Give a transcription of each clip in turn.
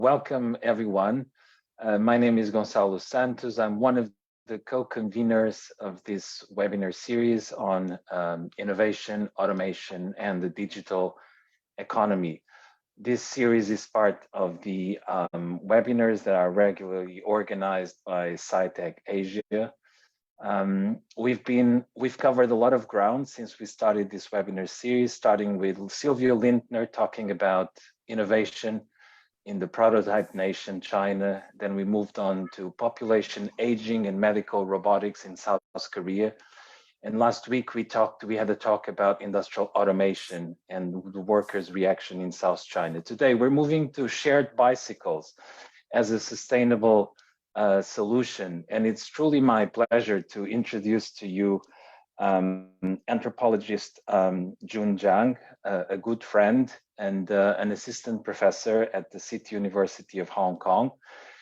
Welcome everyone. My name is Gonçalo Santos. I'm one of the co-conveners of this webinar series on innovation, automation, and the digital economy. This series is part of the webinars that are regularly organized by Sci-Tech Asia. We've covered a lot of ground since we started this webinar series, starting with Silvio Lindner talking about innovation in the prototype nation, China. Then we moved on to population aging and medical robotics in South Korea. And last week we had a talk about industrial automation and the workers' reaction in South China. Today we're moving to shared bicycles as a sustainable solution. And it's truly my pleasure to introduce to you anthropologist Jun Zhang, a good friend and an assistant professor at the City University of Hong Kong.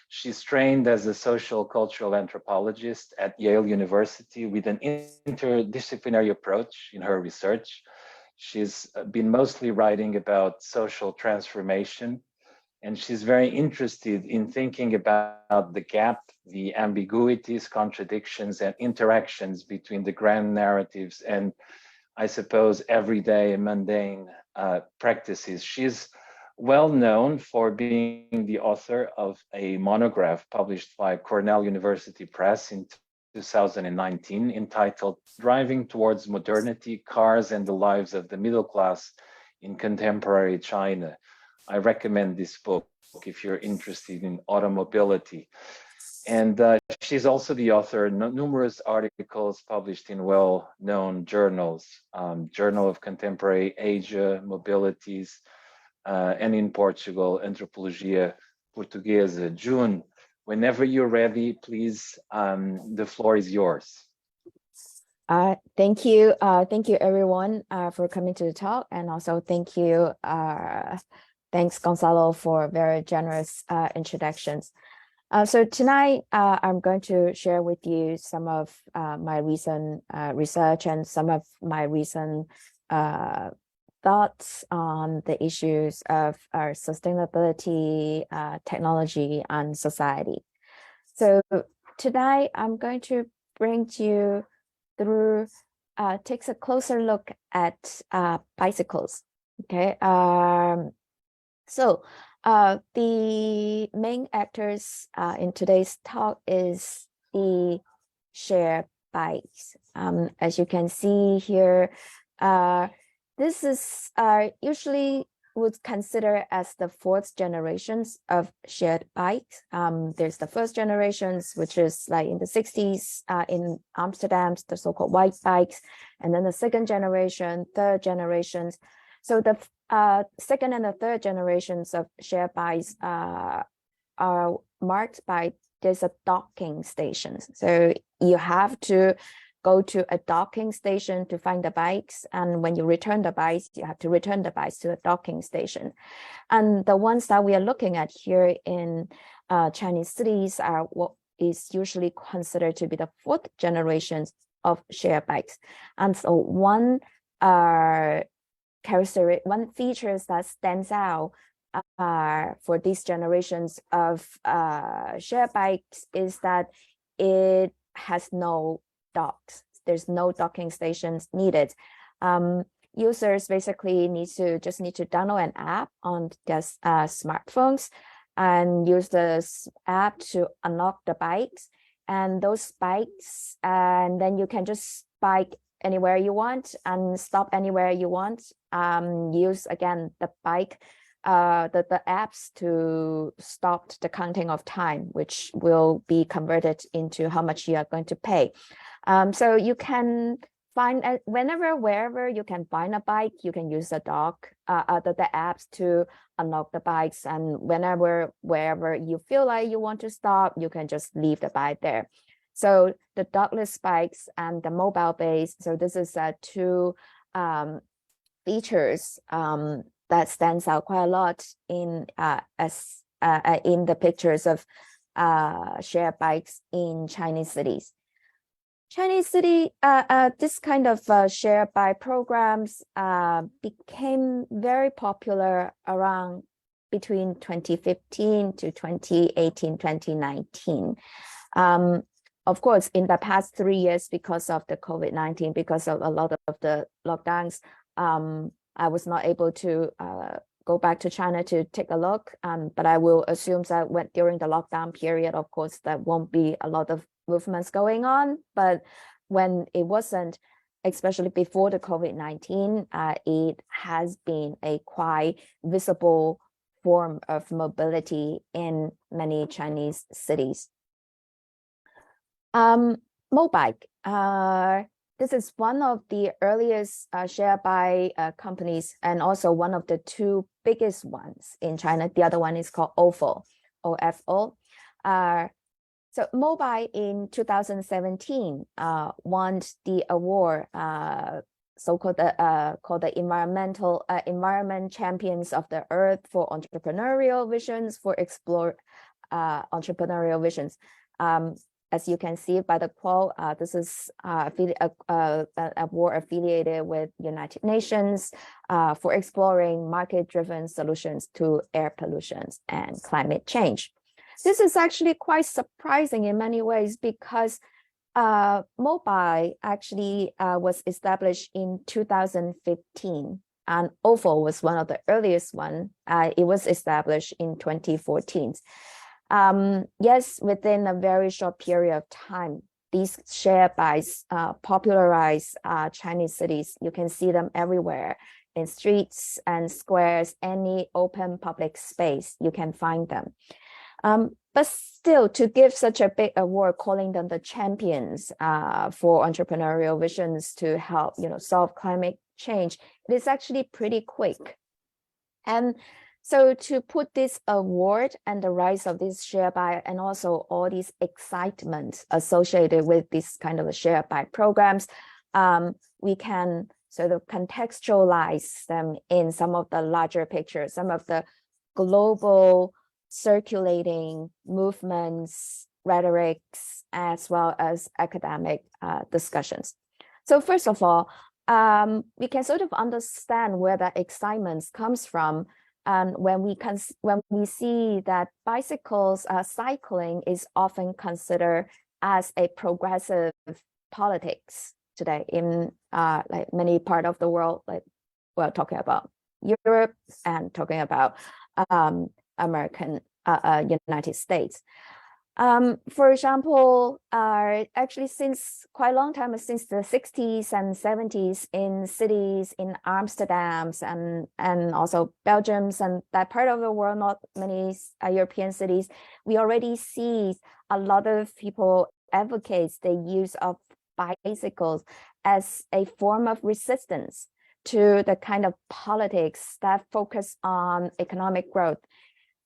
She's trained as a social cultural anthropologist at Yale University with an interdisciplinary approach in her research. She's been mostly writing about social transformation, and she's very interested in thinking about the gap, the ambiguities, contradictions, and interactions between the grand narratives and, I suppose, everyday mundane practices. She's well known for being the author of a monograph published by Cornell University Press in 2019 entitled Driving Towards Modernity, Cars and the Lives of the Middle Class in Contemporary China. I recommend this book if you're interested in automobility. And she's also the author of numerous articles published in well-known journals, Journal of Contemporary Asia, Mobilities, and in Portugal, Antropologia Portuguesa. Jun, whenever you're ready, please, the floor is yours. Thank you everyone for coming to the talk, and also thanks Gonçalo for very generous introductions. So tonight I'm going to share with you some of my recent research and some of my recent thoughts on the issues of our sustainability, technology, and society. So tonight I'm going to bring you through, takes a closer look at bicycles. Okay. So the main actors in today's talk is the shared bikes. As you can see here, this is usually would consider as the fourth generations of shared bikes. There's the first generations, which is like in the 60s in Amsterdam, the so-called white bikes, and then the second generation, third generations. So the second and the third generations of shared bikes are marked by there's a docking station. So you have to go to a docking station to find the bikes, and when you return the bikes, you have to return the bikes to the docking station. And the ones that we are looking at here in Chinese cities are what is usually considered to be the fourth generations of shared bikes. And so one features that stands out for these generations of shared bikes is that it has no docks. There's no docking stations needed. Users basically need to download an app on their smartphones and use this app to unlock the bikes, and those bikes, and then you can just bike anywhere you want and stop anywhere you want. Use again the bike, the apps to stop the counting of time, which will be converted into how much you are going to pay. So you can find wherever you can find a bike, you can use the the apps to unlock the bikes, and wherever you feel like you want to stop, you can just leave the bike there. So the dockless bikes and the mobile base. So this is two features that stands out quite a lot in the pictures of shared bikes in Chinese cities. This kind of shared bike programs became very popular around between 2015 to 2018, 2019. Of course, in the past 3 years, because of the COVID-19, because of a lot of the lockdowns, I was not able to go back to China to take a look. But I will assume that during the lockdown period, of course, there won't be a lot of movements going on. But when it wasn't, especially before the COVID-19, it has been a quite visible form of mobility in many Chinese cities. Mobike. This is one of the earliest shared by companies, and also one of the 2 biggest ones in China. The other one is called OFO, OFO. So Mobike in 2017 won the award, so-called called the Environment Champions of the Earth for entrepreneurial visions, for explore entrepreneurial visions. As you can see by the quote, this is an award affiliated with United Nations for exploring market-driven solutions to air pollution and climate change. This is actually quite surprising in many ways, because Mobike actually was established in 2015, and OFO was one of the earliest one. It was established in 2014. Yes, within a very short period of time, these share bikes popularize Chinese cities. You can see them everywhere, in streets and squares, any open public space, you can find them. But still, to give such a big award, calling them the champions for entrepreneurial visions to help, solve climate change, it is actually pretty quick. And so to put this award and the rise of this share bike, and also all these excitement associated with this kind of share bike programs, we can sort of contextualize them in some of the larger pictures, some of the global circulating movements, rhetorics, as well as academic discussions. So first of all, we can sort of understand where the excitement comes from. And when we see that bicycles, cycling is often considered as a progressive politics today in like many parts of the world, like we're talking about Europe and talking about United States. For example, actually since quite a long time, since the 60s and 70s, in cities in Amsterdam and also Belgium and that part of the world, not many European cities, we already see a lot of people advocate the use of bicycles as a form of resistance to the kind of politics that focus on economic growth.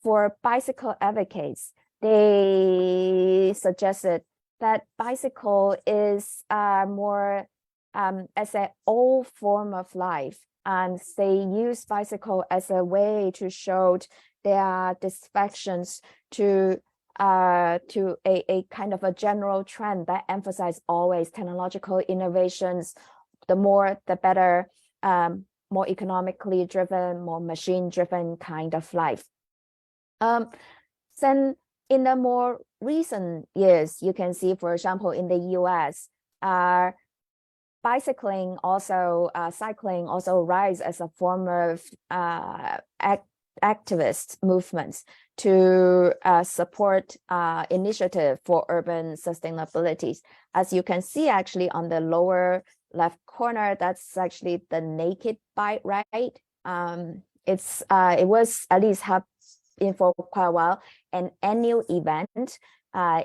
For bicycle advocates, they suggested that bicycle is more as an old form of life, and they use bicycle as a way to show their disaffections to a kind of a general trend that emphasize always technological innovations. The more, the better, more economically driven, more machine driven kind of life. Then in the more recent years, you can see, for example, in the US, cycling also rise as a form of activist movements to support initiative for urban sustainability. As you can see, actually on the lower left corner, that's actually the naked bike ride. It was at least been for quite a while an annual event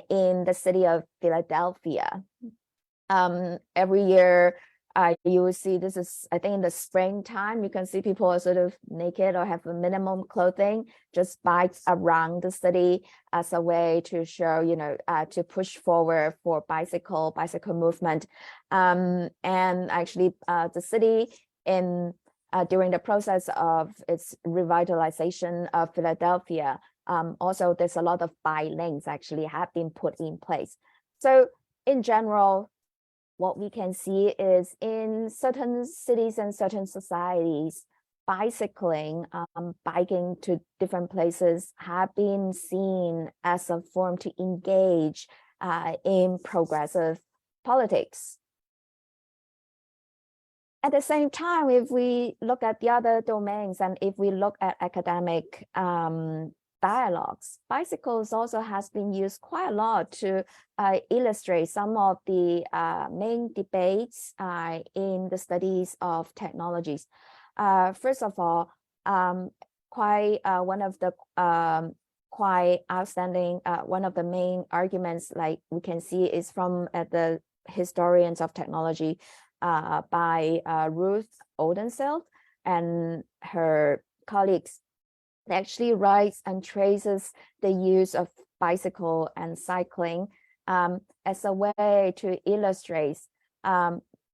in the city of Philadelphia. Every year, you will see, this is, I think, in the springtime, you can see people are sort of naked or have a minimum clothing, just bikes around the city as a way to show, to push forward for bicycle movement. And actually, the city during the process of its revitalization of Philadelphia, also there's a lot of bike lanes actually have been put in place. So in general, what we can see is in certain cities and certain societies, bicycling, biking to different places have been seen as a form to engage in progressive politics. At the same time, if we look at the other domains and if we look at academic dialogues, bicycles also has been used quite a lot to illustrate some of the main debates in the studies of technologies. First of all, one of the quite outstanding, one of the main arguments, like we can see, is from the historians of technology by Ruth Oldenfeld and her colleagues. They actually writes and traces the use of bicycle and cycling as a way to illustrate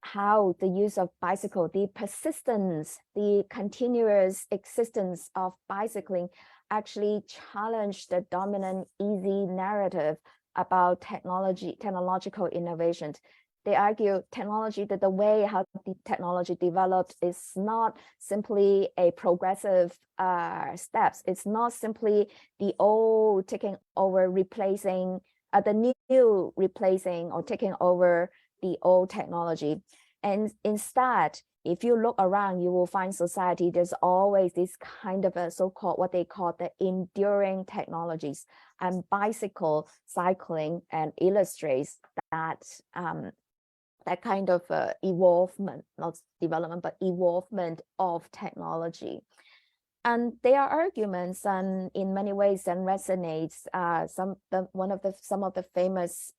how the use of bicycle, the persistence, the continuous existence of bicycling actually challenged the dominant easy narrative about technological innovations. They argue technology, that the way how the technology developed is not simply a progressive steps. It's not simply the old taking over, replacing the new replacing or taking over the old technology. And instead, if you look around, you will find society, there's always this kind of a so-called, what they call the enduring technologies, and bicycle cycling and illustrates that that kind of evolvement, not development, but evolvement of technology. And their arguments, and in many ways, then resonates some of the famous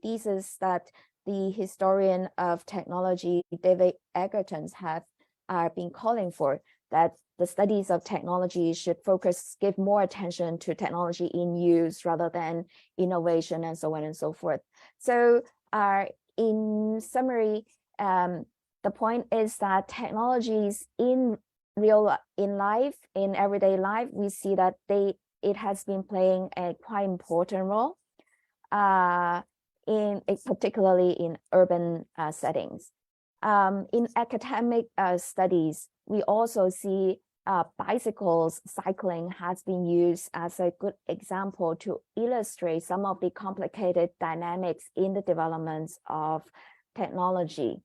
theses that the historian of technology, David Egerton, have been calling for, that the studies of technology should give more attention to technology in use rather than innovation and so on and so forth. So in summary, the point is that technologies in everyday life, we see that it has been playing a quite important role, particularly in urban settings. In academic studies, we also see bicycles, cycling has been used as a good example to illustrate some of the complicated dynamics in the developments of technology.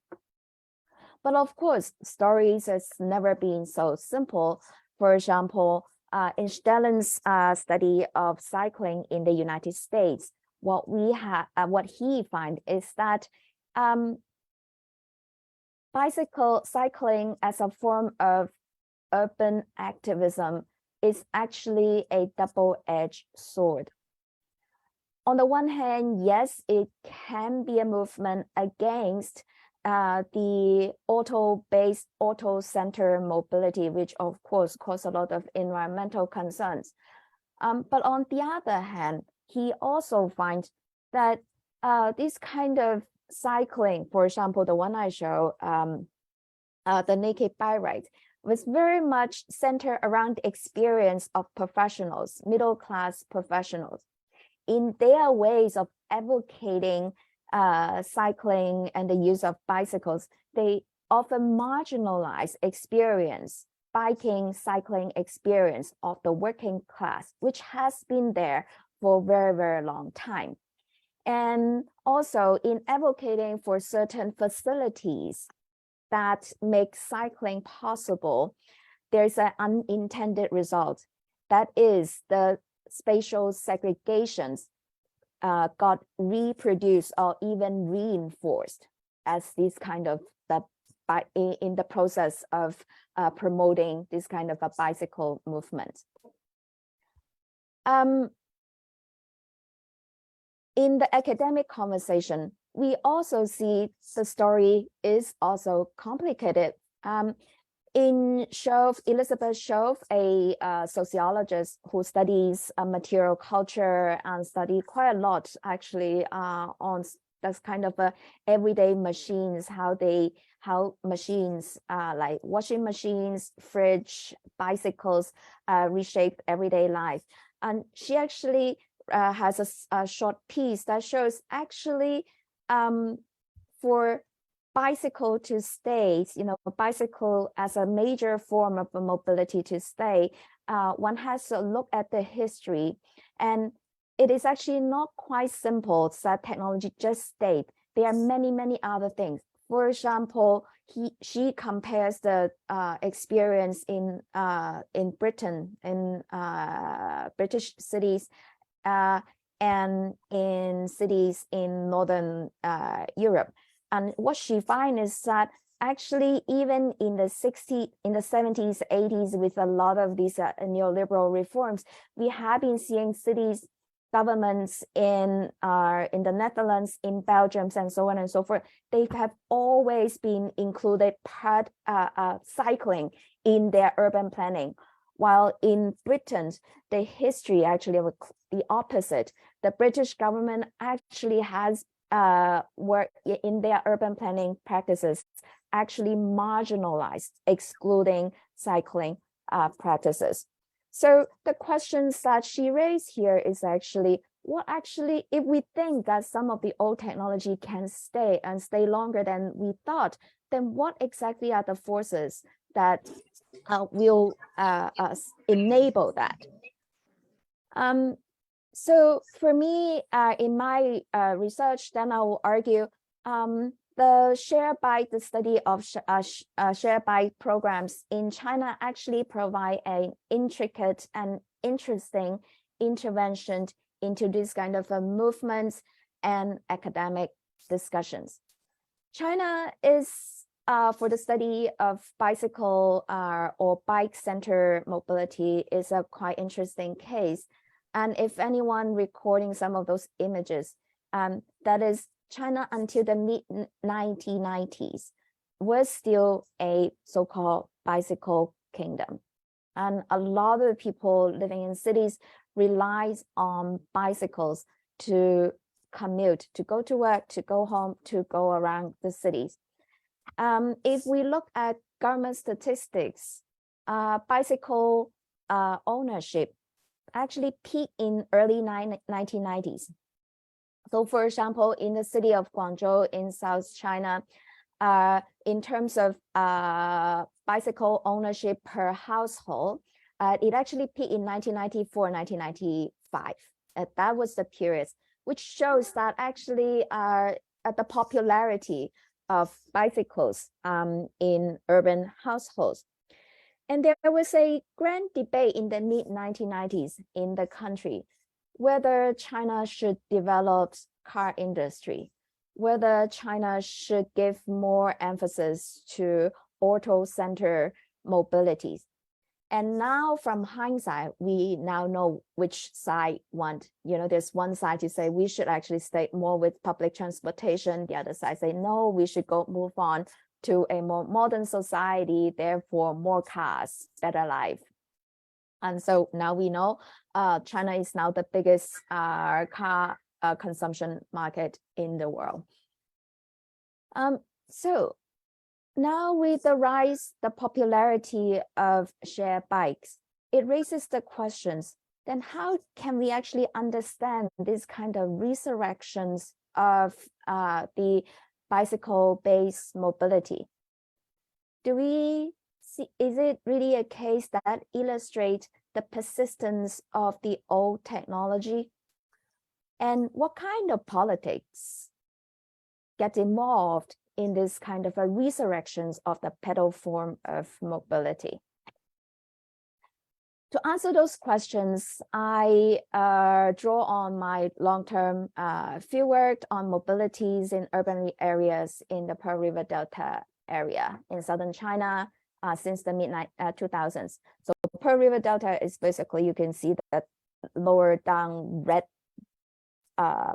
But of course, stories has never been so simple. For example, in Stellen's study of cycling in the United States, what he finds is that cycling as a form of urban activism is actually a double-edged sword. On the one hand, yes, it can be a movement against the auto-based, auto-centered mobility, which of course cause a lot of environmental concerns. But on the other hand, he also finds that this kind of cycling, for example, the one I show, the naked bike ride, was very much centered around the experience of professionals, middle-class professionals, in their ways of advocating cycling and the use of bicycles. They often marginalize cycling experience of the working class, which has been there for a very, very long time. And also in advocating for certain facilities that make cycling possible, there's an unintended result. That is, the spatial segregations got reproduced or even reinforced as this kind of in the process of promoting this kind of a bicycle movement. In the academic conversation, we also see the story is also complicated. In Elizabeth Shove, a sociologist who studies material culture and study quite a lot actually on that's kind of everyday machines, how machines like washing machines, fridge, bicycles reshape everyday life. And she actually has a short piece that shows actually for bicycle to stay, bicycle as a major form of mobility to stay, one has to look at the history. And it is actually not quite simple that technology just stayed. There are many, many other things. For example, she compares the experience in Britain, in British cities, and in cities in Northern Europe. And what she finds is that actually, even in the 70s, 80s, with a lot of these neoliberal reforms, we have been seeing cities, governments in the Netherlands, in Belgium, and so on and so forth. They have always been included cycling in their urban planning. While in Britain, the history actually was the opposite. The British government actually has worked in their urban planning practices, actually marginalized, excluding cycling practices. So the questions that she raised here is actually, if we think that some of the old technology can stay and stay longer than we thought, then what exactly are the forces that will enable that? So for me, in my research, then I will argue the study of share bike programs in China actually provide an intricate and interesting intervention into this kind of movements and academic discussions. China is, for the study of bicycle or bike-centered mobility, is a quite interesting case. And if anyone recording some of those images, that is China until the mid-1990s was still a so-called bicycle kingdom. And a lot of people living in cities relies on bicycles to commute, to go to work, to go home, to go around the cities. If we look at government statistics, bicycle ownership actually peaked in early 1990s. So for example, in the city of Guangzhou in South China, in terms of bicycle ownership per household, it actually peaked in 1994, 1995. That was the period, which shows that actually the popularity of bicycles in urban households. And there was a grand debate in the mid-1990s in the country whether China should develop car industry, whether China should give more emphasis to auto-centered mobilities. And now from hindsight, we now know which side want. There's one side to say we should actually stay more with public transportation. The other side say, no, we should move on to a more modern society, therefore more cars, better life. And so now we know China is now the biggest car consumption market in the world. So now with the popularity of shared bikes, it raises the questions, then how can we actually understand this kind of resurrections of the bicycle-based mobility? Do we see, is it really a case that illustrates the persistence of the old technology? And what kind of politics get involved in this kind of a resurrections of the pedal form of mobility? To answer those questions, I draw on my long-term fieldwork on mobilities in urban areas in the Pearl River Delta area in southern China since the mid-2000s. So Pearl River Delta is basically, you can see that lower down red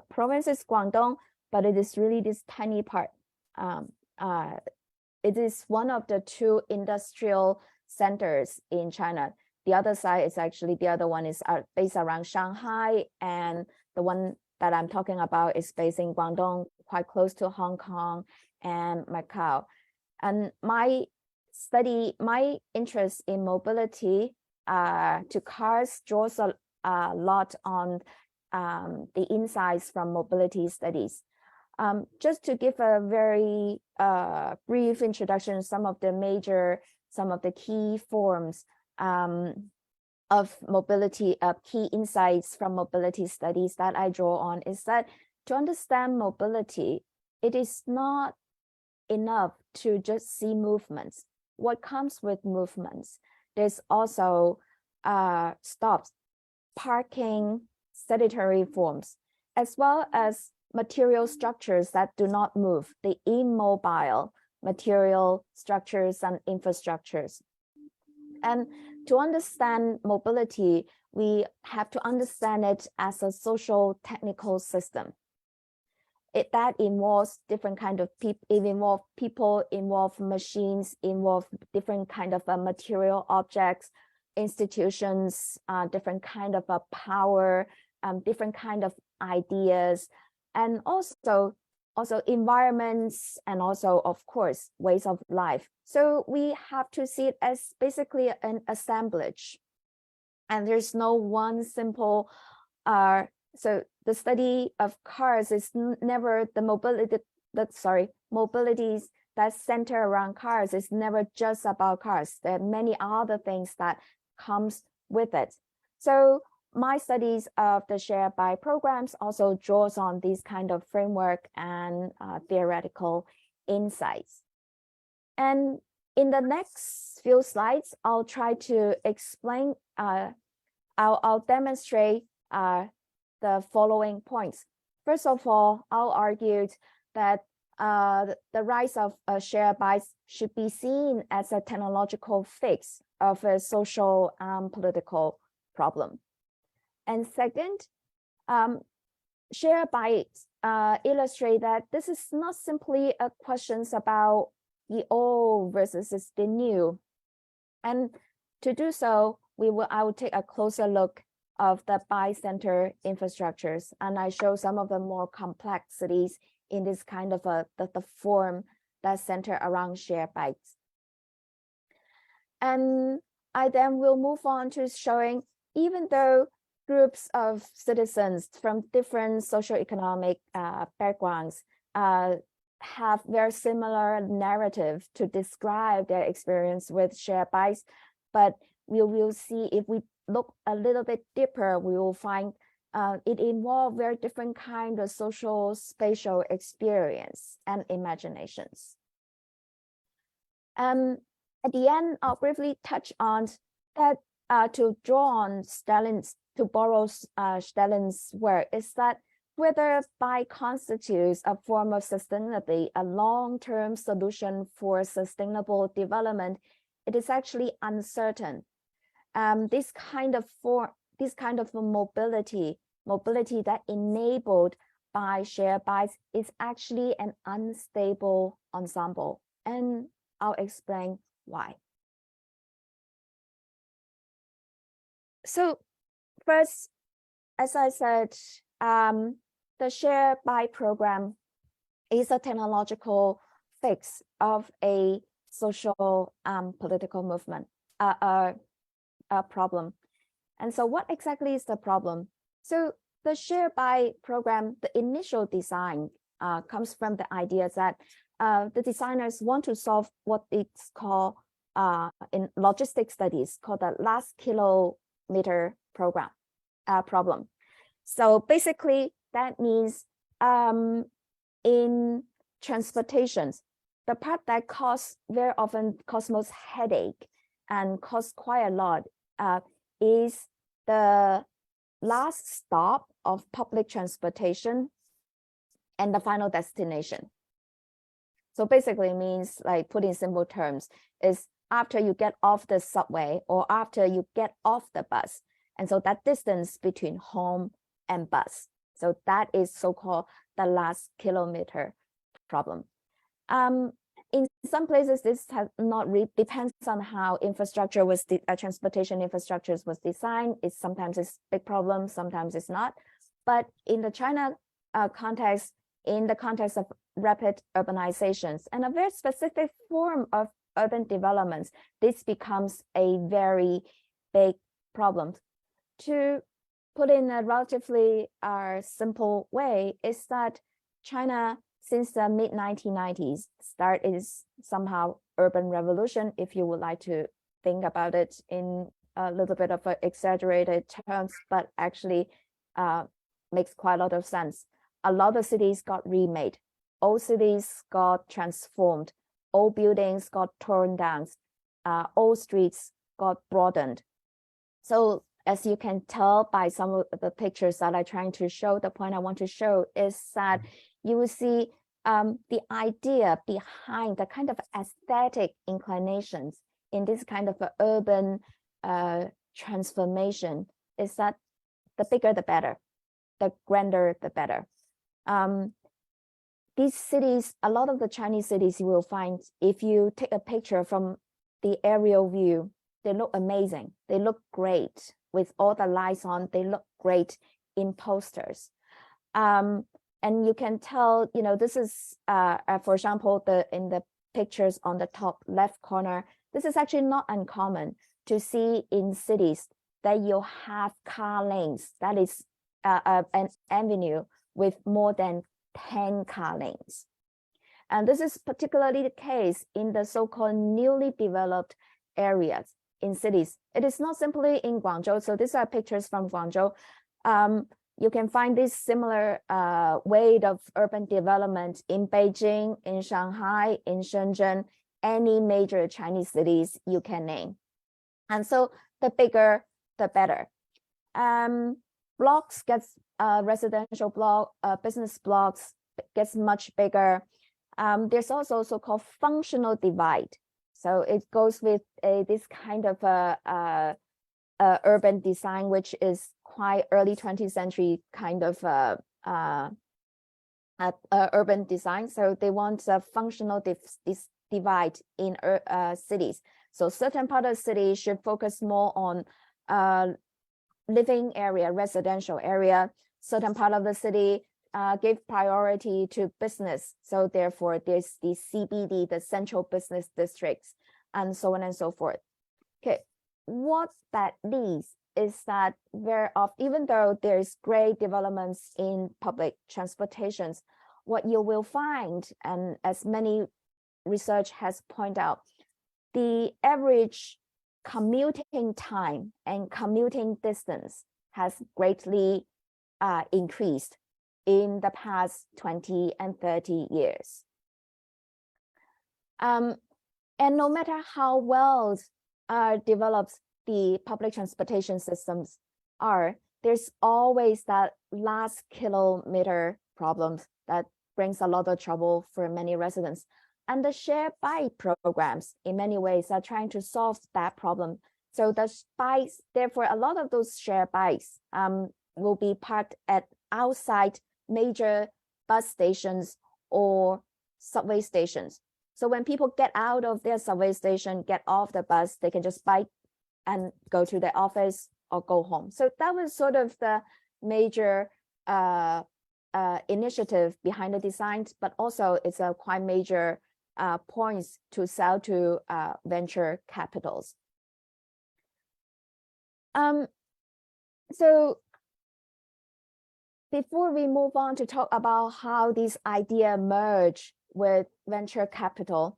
province is Guangdong, but it is really this tiny part. It is one of the two industrial centers in China. The other side is actually, the other one is based around Shanghai, and the one that I'm talking about is based in Guangdong, quite close to Hong Kong and Macau. And my interest in mobility to cars draws a lot on the insights from mobility studies. Just to give a very brief introduction, some of the key forms of mobility, key insights from mobility studies that I draw on is that to understand mobility, it is not enough to just see movements. What comes with movements? There's also stops, parking, sedentary forms, as well as material structures that do not move, the immobile material structures and infrastructures. And to understand mobility, we have to understand it as a social technical system. That involves different kind of people, it involves people, involve machines, involve different kind of material objects, institutions, different kind of power, different kind of ideas, and also environments, and also, of course, ways of life. So we have to see it as basically an assemblage. And there's no one simple, so the study of cars is never the mobilities that center around cars is never just about cars. There are many other things that comes with it. So my studies of the shared bike programs also draws on these kind of framework and theoretical insights. And in the next few slides, I'll try to explain, I'll demonstrate the following points. First of all, I'll argue that the rise of shared bikes should be seen as a technological fix of a social and political problem. And second, shared bikes illustrate that this is not simply a questions about the old versus the new. And to do so, I will take a closer look of the bike-centered infrastructures, and I show some of the more complexities in this kind of the form that center around shared bikes. And I then will move on to showing, even though groups of citizens from different socio-economic backgrounds have very similar narrative to describe their experience with shared bikes, but we will see, if we look a little bit deeper, we will find it involves very different kind of social spatial experience and imaginations. At the end, I'll briefly touch on that to draw on to borrow Stalin's work, is that whether bike constitutes a form of sustainability, a long-term solution for sustainable development, it is actually uncertain. This kind of mobility that enabled by shared bikes is actually an unstable ensemble, and I'll explain why. So first, as I said, the shared bike program is a technological fix of a social political movement, problem. And so what exactly is the problem? So the shared bike program, the initial design comes from the idea that the designers want to solve what it's called in logistic studies called the last kilometer problem. So basically that means in transportation, the part that very often causes most headache and costs quite a lot is the last stop of public transportation and the final destination. So basically it means, like, put in simple terms, is after you get off the subway or after you get off the bus. And so that distance between home and bus. So that is so-called the last kilometer problem. In some places, this has not depends on how infrastructure was transportation infrastructures was designed. Sometimes it's a big problem, sometimes it's not. But in the China context, in the context of rapid urbanizations and a very specific form of urban developments, this becomes a very big problem. To put in a relatively simple way, is that China since the mid 1990s, start is somehow urban revolution, if you would like to think about it in a little bit of exaggerated terms, but actually makes quite a lot of sense. A lot of cities got remade. Old cities got transformed. Old buildings got torn down. Old streets got broadened. So as you can tell by some of the pictures that I'm trying to show, the point I want to show is that you will see the idea behind the kind of aesthetic inclinations in this kind of urban transformation is that the bigger the better, the grander the better. These cities, a lot of the Chinese cities you will find, if you take a picture from the aerial view, they look amazing. They look great with all the lights on. They look great in posters. And you can tell, you know, this is, for example, in the pictures on the top left corner, this is actually not uncommon to see in cities that you have car lanes, that is an avenue with more than 10 car lanes. And this is particularly the case in the so-called newly developed areas in cities. It is not simply in Guangzhou. So these are pictures from Guangzhou. You can find this similar way of urban development in Beijing, in Shanghai, in Shenzhen, any major Chinese cities you can name. And so the bigger, the better. Blocks gets residential block, business blocks gets much bigger. There's also so-called functional divide. So it goes with this kind of urban design, which is quite early 20th century kind of urban design. So they want a functional divide in cities. So certain part of the city should focus more on living area, residential area. Certain part of the city give priority to business. So therefore, there's the CBD, the central business districts, and so on and so forth. Okay, what that leads is that even though there's great developments in public transportations, what you will find, and as many research has pointed out, the average commuting time and commuting distance has greatly increased in the past 20 and 30 years. And no matter how well developed the public transportation systems are, there's always that last kilometer problem that brings a lot of trouble for many residents. And the shared bike programs, in many ways, are trying to solve that problem. So the bikes, therefore, a lot of those shared bikes will be parked at outside major bus stations or subway stations. So when people get out of their subway station, get off the bus, they can just bike and go to their office or go home. So that was sort of the major initiative behind the design, but also it's a quite major points to sell to venture capitals. So before we move on to talk about how these ideas merge with venture capital,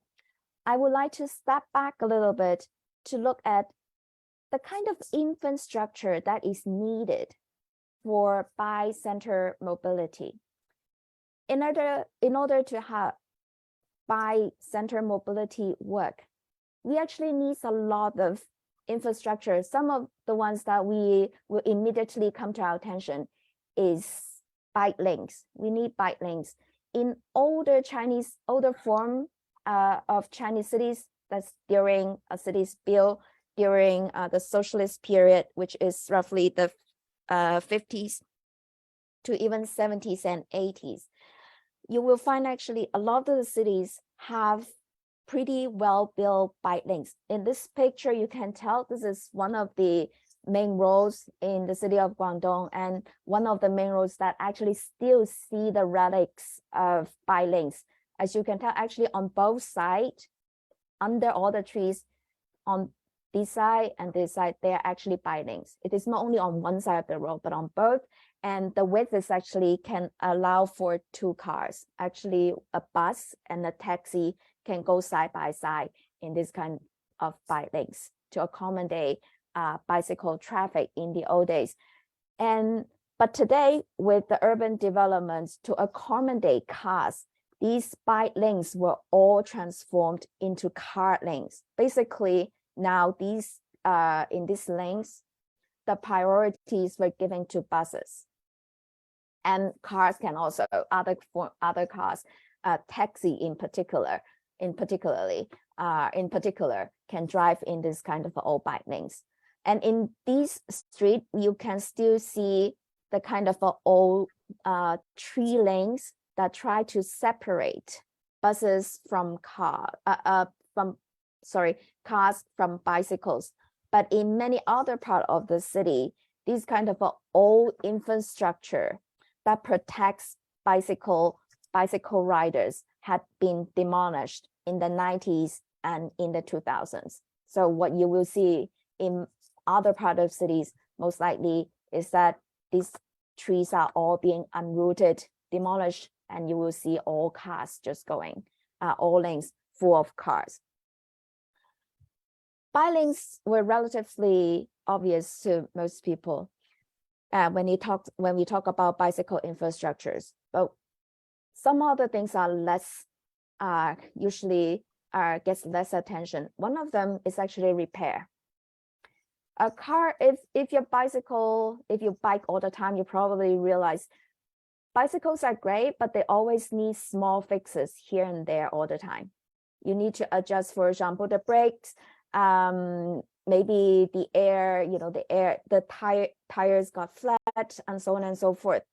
I would like to step back a little bit to look at the kind of infrastructure that is needed for bi-center mobility. In order to have bi-center mobility work, we actually need a lot of infrastructure. Some of the ones that we will immediately come to our attention is bike lanes. We need bike lanes. In older form of Chinese cities, that's during a city's built during the socialist period, which is roughly the 50s to even 70s and 80s, you will find actually a lot of the cities have pretty well-built bike lanes. In this picture, you can tell this is one of the main roads in the city of Guangdong, and one of the main roads that actually still see the relics of bike lanes. As you can tell, actually on both sides, under all the trees, on this side and this side, they are actually bike lanes. It is not only on one side of the road, but on both. And the width is actually can allow for 2 cars. Actually, a bus and a taxi can go side by side in this kind of bike lanes to accommodate bicycle traffic in the old days. But today, with the urban developments to accommodate cars, these bike lanes were all transformed into car lanes. Basically, now these in these lanes, the priorities were given to buses, and cars can also other cars, taxi in particular can drive in this kind of old bike lanes. And in these streets, you can still see the kind of old tree lanes that try to separate buses from cars from bicycles. But in many other parts of the city, this kind of old infrastructure that protects bicycle riders had been demolished in the 90s and in the 2000s. So what you will see in other parts of cities most likely is that these trees are all being unrooted, demolished, and you will see all cars just going, all lanes full of cars. Bike lanes were relatively obvious to most people when we talk about bicycle infrastructures, but some other things are less usually gets less attention. One of them is actually repair. A car, if you bike all the time, you probably realize bicycles are great, but they always need small fixes here and there all the time. You need to adjust, for example, the brakes, maybe the tires got flat, and so on and so forth.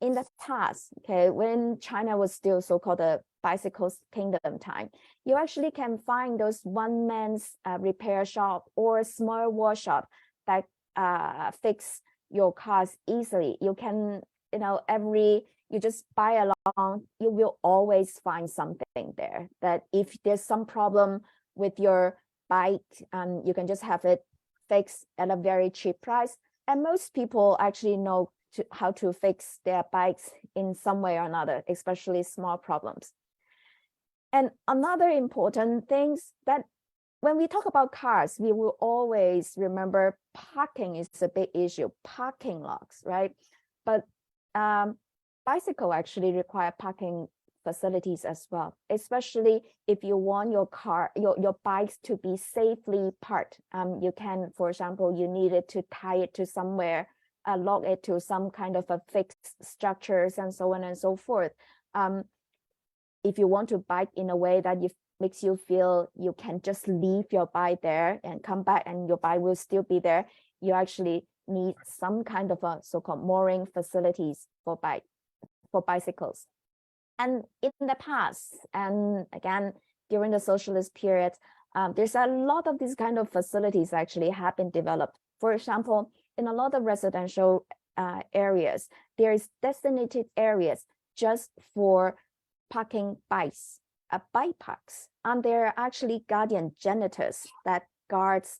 In the past, okay, when China was still so-called the bicycle kingdom time, you actually can find those one-man's repair shop or small workshop that fix your cars easily. You can, you just buy along, you will always find something there that if there's some problem with your bike, you can just have it fixed at a very cheap price. And most people actually know how to fix their bikes in some way or another, especially small problems. And another important thing that when we talk about cars, we will always remember parking is a big issue, parking lots, right? But bicycle actually require parking facilities as well, especially if you want your bikes to be safely parked. You can, for example, you needed to tie it to somewhere, lock it to some kind of a fixed structures and so on and so forth. If you want to bike in a way that makes you feel you can just leave your bike there and come back and your bike will still be there, you actually need some kind of a so-called mooring facilities for bicycles. And in the past, and again, during the socialist period, there's a lot of these kind of facilities actually have been developed. For example, in a lot of residential areas, there is designated areas just for parking bikes, bike parks, and there are actually guardian janitors that guards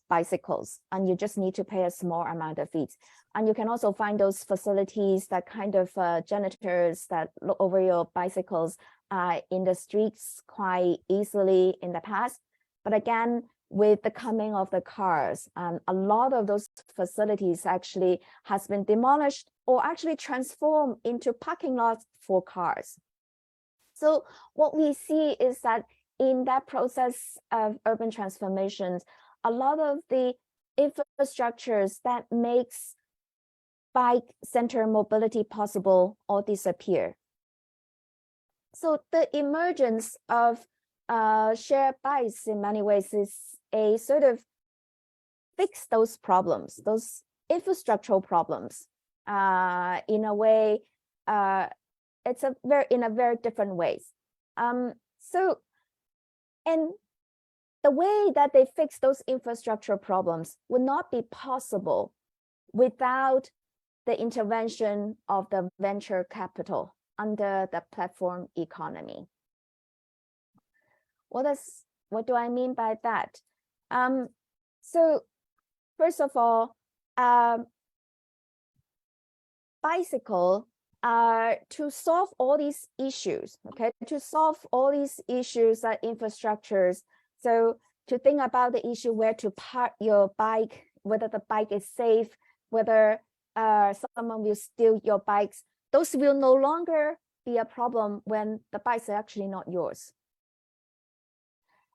bicycles, and you just need to pay a small amount of fees. And you can also find those facilities that kind of janitors that look over your bicycles in the streets quite easily in the past. But again, with the coming of the cars, a lot of those facilities actually has been demolished or actually transformed into parking lots for cars. So what we see is that in that process of urban transformations, a lot of the infrastructures that makes bike-centered mobility possible all disappear. So the emergence of shared bikes in many ways is a sort of fix those problems, those infrastructural problems in a way, it's in a very different ways. And the way that they fix those infrastructure problems would not be possible without the intervention of the venture capital under the platform economy. What do I mean by that? So first of all, bicycle to solve all these issues, okay, to solve all these issues like infrastructures. So to think about the issue where to park your bike, whether the bike is safe, whether someone will steal your bikes, those will no longer be a problem when the bikes are actually not yours.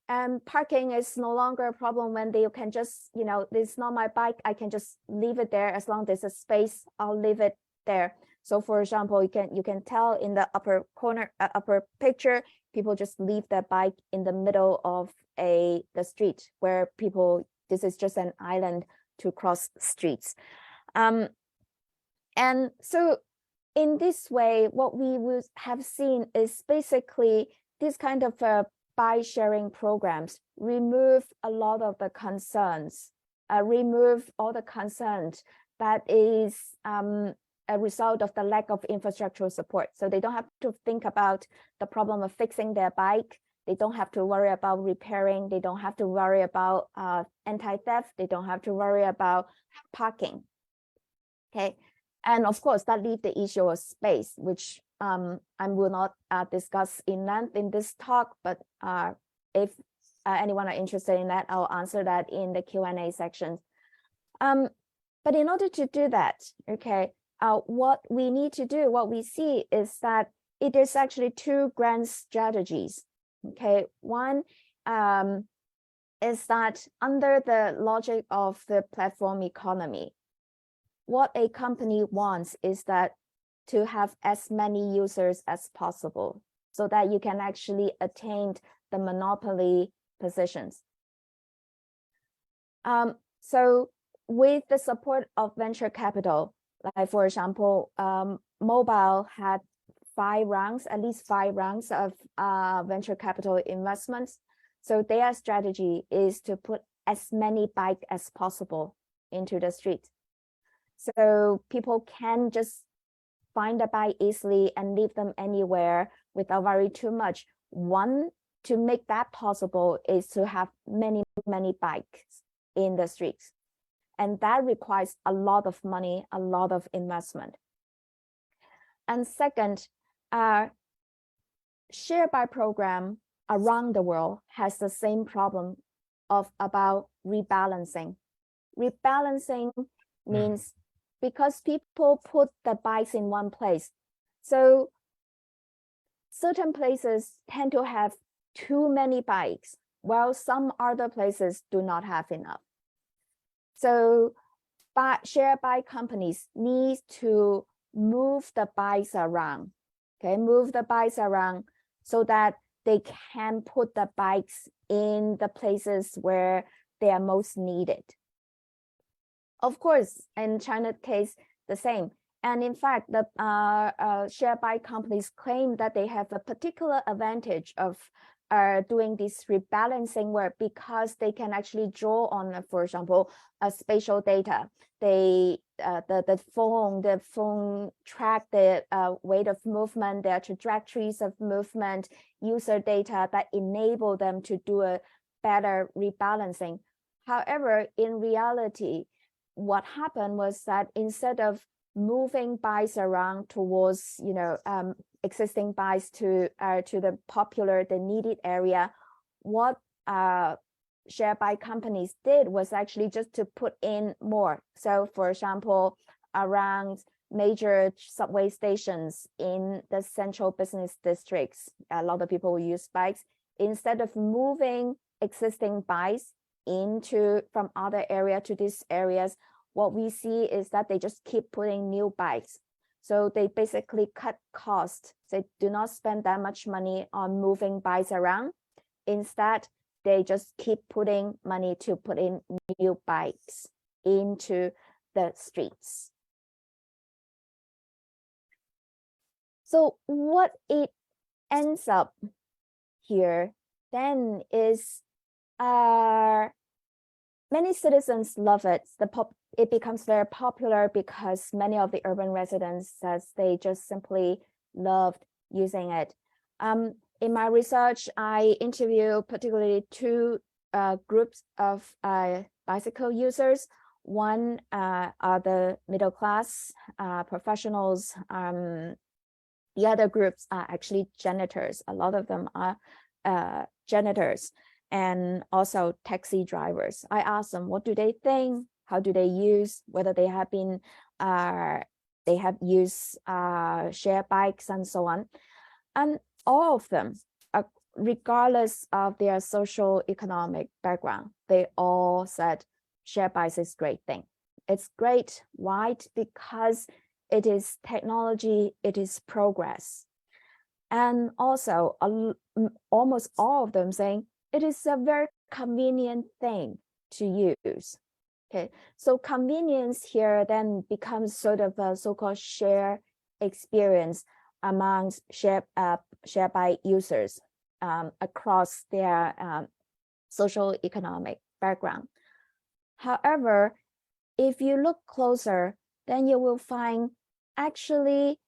And parking is no longer a problem when they can just, you know, this is not my bike, I can just leave it there. As long as there's a space, I'll leave it there. So for example, you can tell in the upper corner, upper picture, people just leave their bike in the middle of the street where people, this is just an island to cross streets. And so in this way, what we would have seen is basically this kind of bike sharing programs remove a lot of the concerns, remove all the concerns that is a result of the lack of infrastructural support. So they don't have to think about the problem of fixing their bike. They don't have to worry about repairing. They don't have to worry about anti-theft. They don't have to worry about parking. Okay, and of course that leaves the issue of space, which I will not discuss in length in this talk, but if anyone are interested in that, I'll answer that in the Q&A section. But in order to do that, okay, what we need to do, what we see is that it is actually two grand strategies. Okay, one is that under the logic of the platform economy, what a company wants is that to have as many users as possible so that you can actually attain the monopoly positions. So with the support of venture capital, like for example, Mobile had at least five rounds of venture capital investments. So their strategy is to put as many bikes as possible into the street. So people can just find a bike easily and leave them anywhere without worrying too much. One, to make that possible is to have many bikes in the streets. And that requires a lot of money, a lot of investment. And second, share bike program around the world has the same problem of about rebalancing. Rebalancing means because people put the bikes in one place. So certain places tend to have too many bikes, while some other places do not have enough. So share bike companies need to move the bikes around, okay, move the bikes around so that they can put the bikes in the places where they are most needed. Of course, in China's case, the same. And in fact, the share bike companies claim that they have a particular advantage of doing this rebalancing work because they can actually draw on, for example, spatial data. The phone track the weight of movement, their trajectories of movement, user data that enable them to do a better rebalancing. However, in reality, what happened was that instead of moving bikes around towards, you know, existing bikes to the popular, the needed area, what share bike companies did was actually just to put in more. So for example, around major subway stations in the central business districts, a lot of people will use bikes. Instead of moving existing bikes from other area to these areas, what we see is that they just keep putting new bikes. So they basically cut costs. They do not spend that much money on moving bikes around. Instead, they just keep putting money to put in new bikes into the streets. So what it ends up here then is many citizens love it. It becomes very popular because many of the urban residents says they just simply loved using it. In my research, I interviewed particularly two groups of bicycle users. One are the middle class professionals. The other groups are actually janitors. A lot of them are janitors and also taxi drivers. I asked them, what do they think? How do they use? Whether they have been they have used share bikes and so on. And all of them, regardless of their social economic background, they all said share bikes is a great thing. It's great. Why? Because it is technology, it is progress. And also almost all of them saying it is a very convenient thing to use. Okay, so convenience here then becomes sort of a so-called share experience amongst share bike users across their social economic background. However, if you look closer, then you will find actually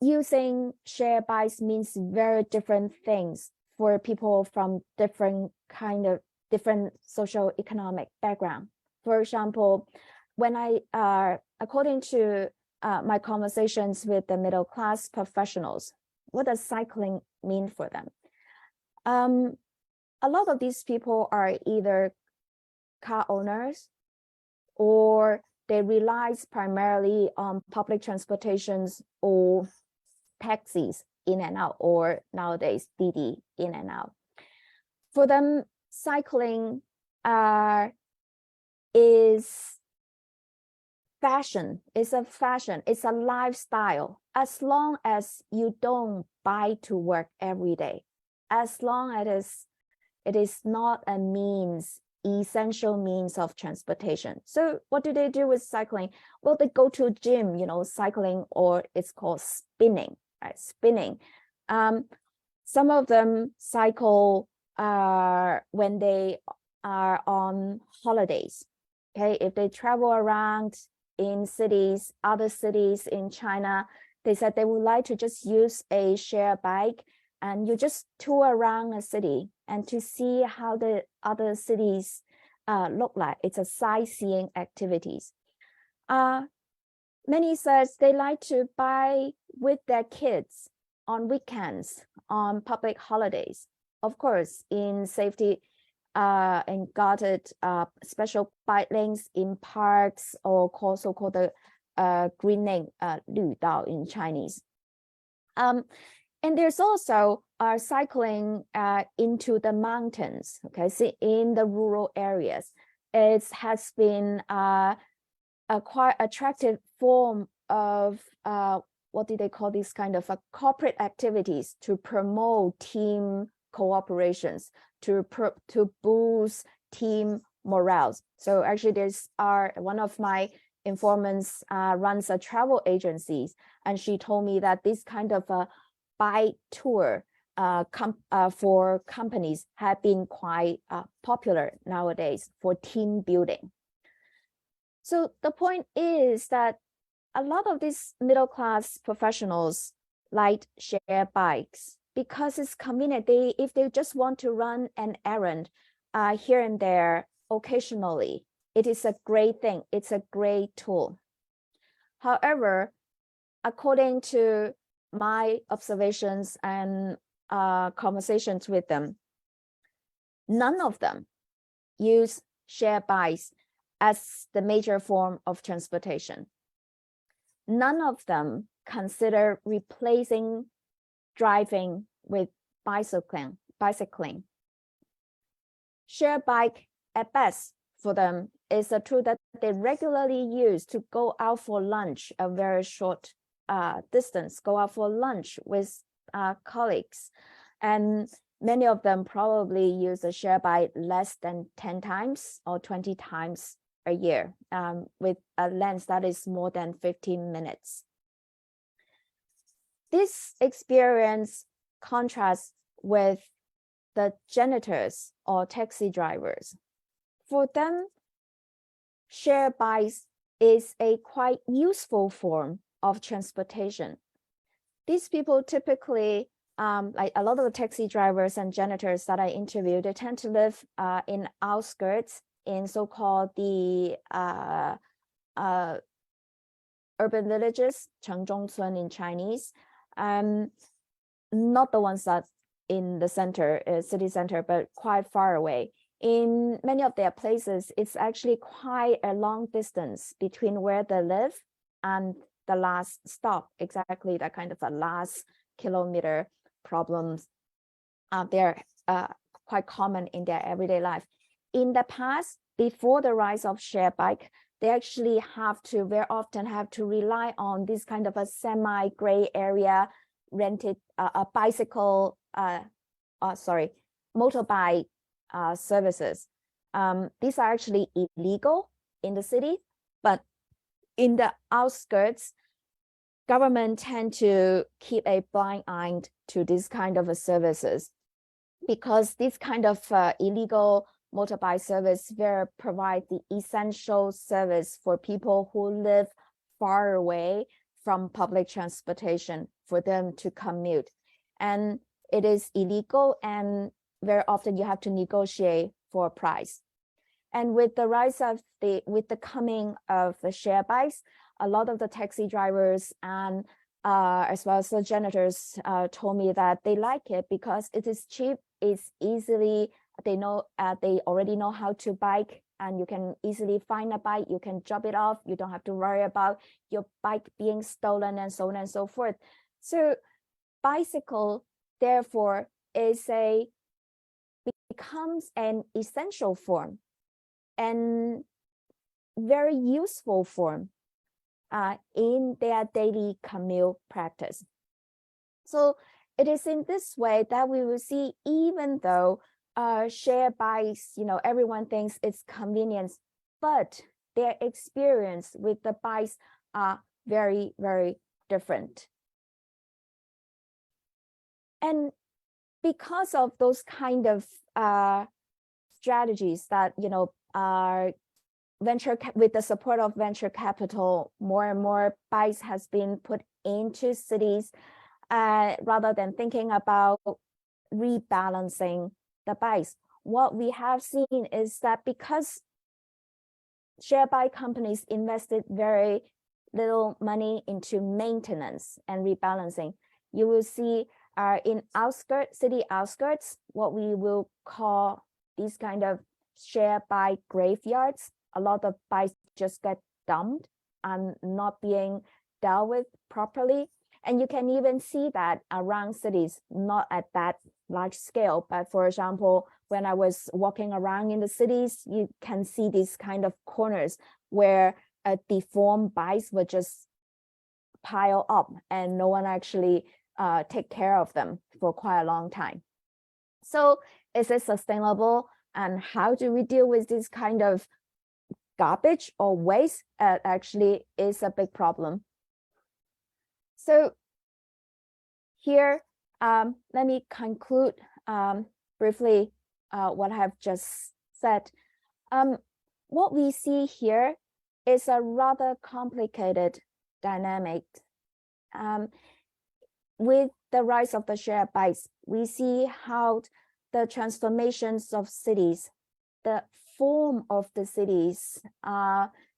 using share bikes means very different things for people from different social economic background. For example, when according to my conversations with the middle class professionals, what does cycling mean for them? A lot of these people are either car owners or they rely primarily on public transportations or taxis in and out, or nowadays Didi in and out. For them, cycling is fashion. It's a fashion. It's a lifestyle. As long as you don't bike to work every day, as long as it is not a essential means of transportation. So what do they do with cycling? Well, they go to a gym, cycling, or it's called spinning, right? Spinning. Some of them cycle when they are on holidays. Okay, if they travel around in cities, other cities in China, they said they would like to just use a share bike and you just tour around a city and to see how the other cities look like. It's a sightseeing activities. Many says they like to buy with their kids on weekends, on public holidays. Of course, in safety and guarded special bike lanes in parks, or also called the green lane, 绿道 in Chinese. And there's also cycling into the mountains. Okay, so in the rural areas, it has been a quite attractive form of what do they call these kind of corporate activities to promote team cooperations, to boost team morale. So actually, there's one of my informants runs a travel agency, and she told me that this kind of bike tour for companies have been quite popular nowadays for team building. So the point is that a lot of these middle class professionals like share bikes because it's convenient. If they just want to run an errand here and there occasionally, it is a great thing. It's a great tool. However, according to my observations and conversations with them, none of them use share bikes as the major form of transportation. None of them consider replacing driving with bicycling. Share bike at best for them is a tool that they regularly use to go out for lunch, a very short distance, go out for lunch with colleagues. And many of them probably use a share bike less than 10 times or 20 times a year with a length that is more than 15 minutes. This experience contrasts with the janitors or taxi drivers. For them, share bikes is a quite useful form of transportation. These people typically like a lot of the taxi drivers and janitors that I interviewed, they tend to live in outskirts, in so-called the urban villages, Cheng in Chinese, not the ones that in the center, city center, but quite far away. In many of their places, it's actually quite a long distance between where they live and the last stop, exactly that kind of a last kilometer problems. They're quite common in their everyday life. In the past, before the rise of share bike, they actually very often have to rely on this kind of a semi-gray area rented a bicycle, motorbike services. These are actually illegal in the city, but in the outskirts, government tend to keep a blind eye to this kind of services, because this kind of illegal motorbike service will provide the essential service for people who live far away from public transportation for them to commute. And it is illegal, and very often you have to negotiate for a price. And with the rise of with the coming of the share bikes, a lot of the taxi drivers and as well as the janitors told me that they like it because it is cheap, it's easily, they already know how to bike, and you can easily find a bike, you can drop it off, you don't have to worry about your bike being stolen and so on and so forth. So bicycle, therefore, becomes an essential form and very useful form in their daily commute practice. So it is in this way that we will see, even though share bikes, everyone thinks it's convenience, but their experience with the bikes are very, very different. And because of those kind of strategies that, are with the support of venture capital, more and more bikes has been put into cities, rather than thinking about rebalancing the bikes. What we have seen is that because share bike companies invested very little money into maintenance and rebalancing, you will see in city outskirts, what we will call these kind of share bike graveyards. A lot of bikes just get dumped and not being dealt with properly. And you can even see that around cities, not at that large scale, but for example, when I was walking around in the cities, you can see these kind of corners where deformed bikes would just pile up and no one actually take care of them for quite a long time. So is it sustainable? And how do we deal with this kind of garbage or waste? Actually is a big problem. So here, let me conclude briefly what I have just said. What we see here is a rather complicated dynamic. With the rise of the share bikes, we see how the transformations of cities, the form of the cities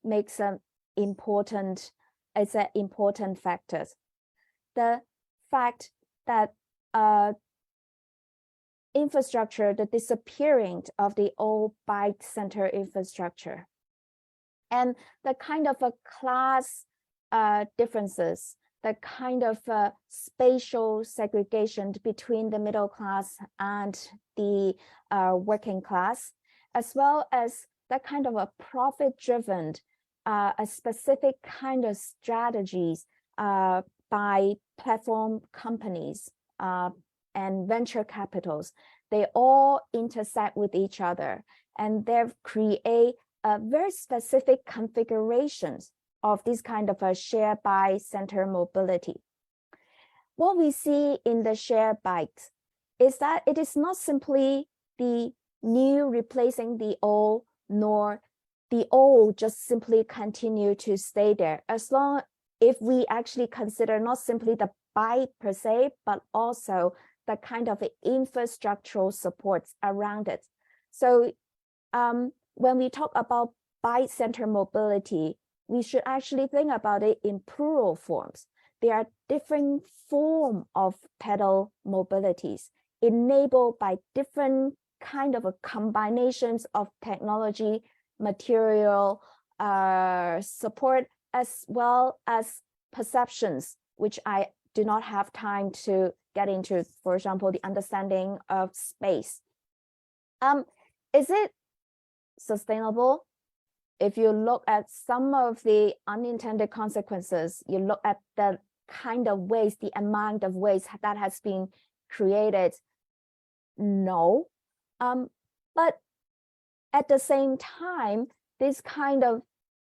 makes an important factor. The fact that infrastructure, the disappearing of the old bike center infrastructure, and the kind of a class differences, the kind of spatial segregation between the middle class and the working class, as well as that kind of a profit-driven, a specific kind of strategies by platform companies and venture capitals. They all intersect with each other, and they create very specific configurations of this kind of a share by center mobility. What we see in the share bikes is that it is not simply the new replacing the old, nor the old just simply continue to stay there. As long if we actually consider not simply the bike per se, but also the kind of infrastructural supports around it. So when we talk about bike-centered mobility, we should actually think about it in plural forms. There are different forms of pedal mobilities enabled by different kind of combinations of technology, material, support, as well as perceptions, which I do not have time to get into. For example, the understanding of space. Is it sustainable? If you look at some of the unintended consequences, you look at the kind of waste, the amount of waste that has been created, no. But at the same time, this kind of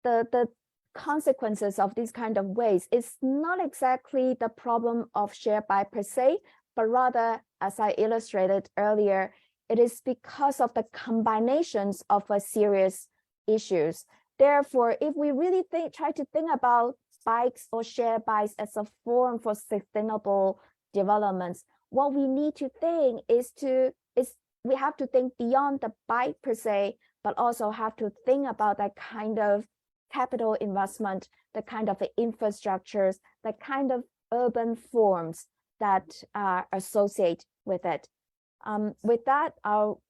the consequences of this kind of waste is not exactly the problem of shared bike per se, but rather, as I illustrated earlier, it is because of the combinations of a series issues. Therefore, if we really try to think about bikes or shared bikes as a forum for sustainable developments, what we need to think is we have to think beyond the bike per se, but also have to think about that kind of capital investment, the kind of infrastructures, the kind of urban forms that are associated with it. With that, I'll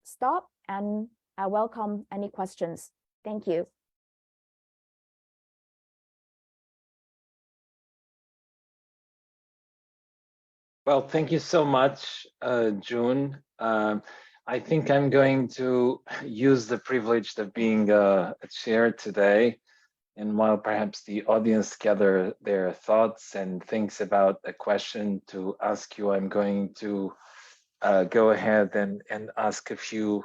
stop and I welcome any questions. Thank you. Well, thank you so much, June. I think I'm going to use the privilege of being a chair today. And while perhaps the audience gather their thoughts and thinks about a question to ask you, I'm going to go ahead and ask a few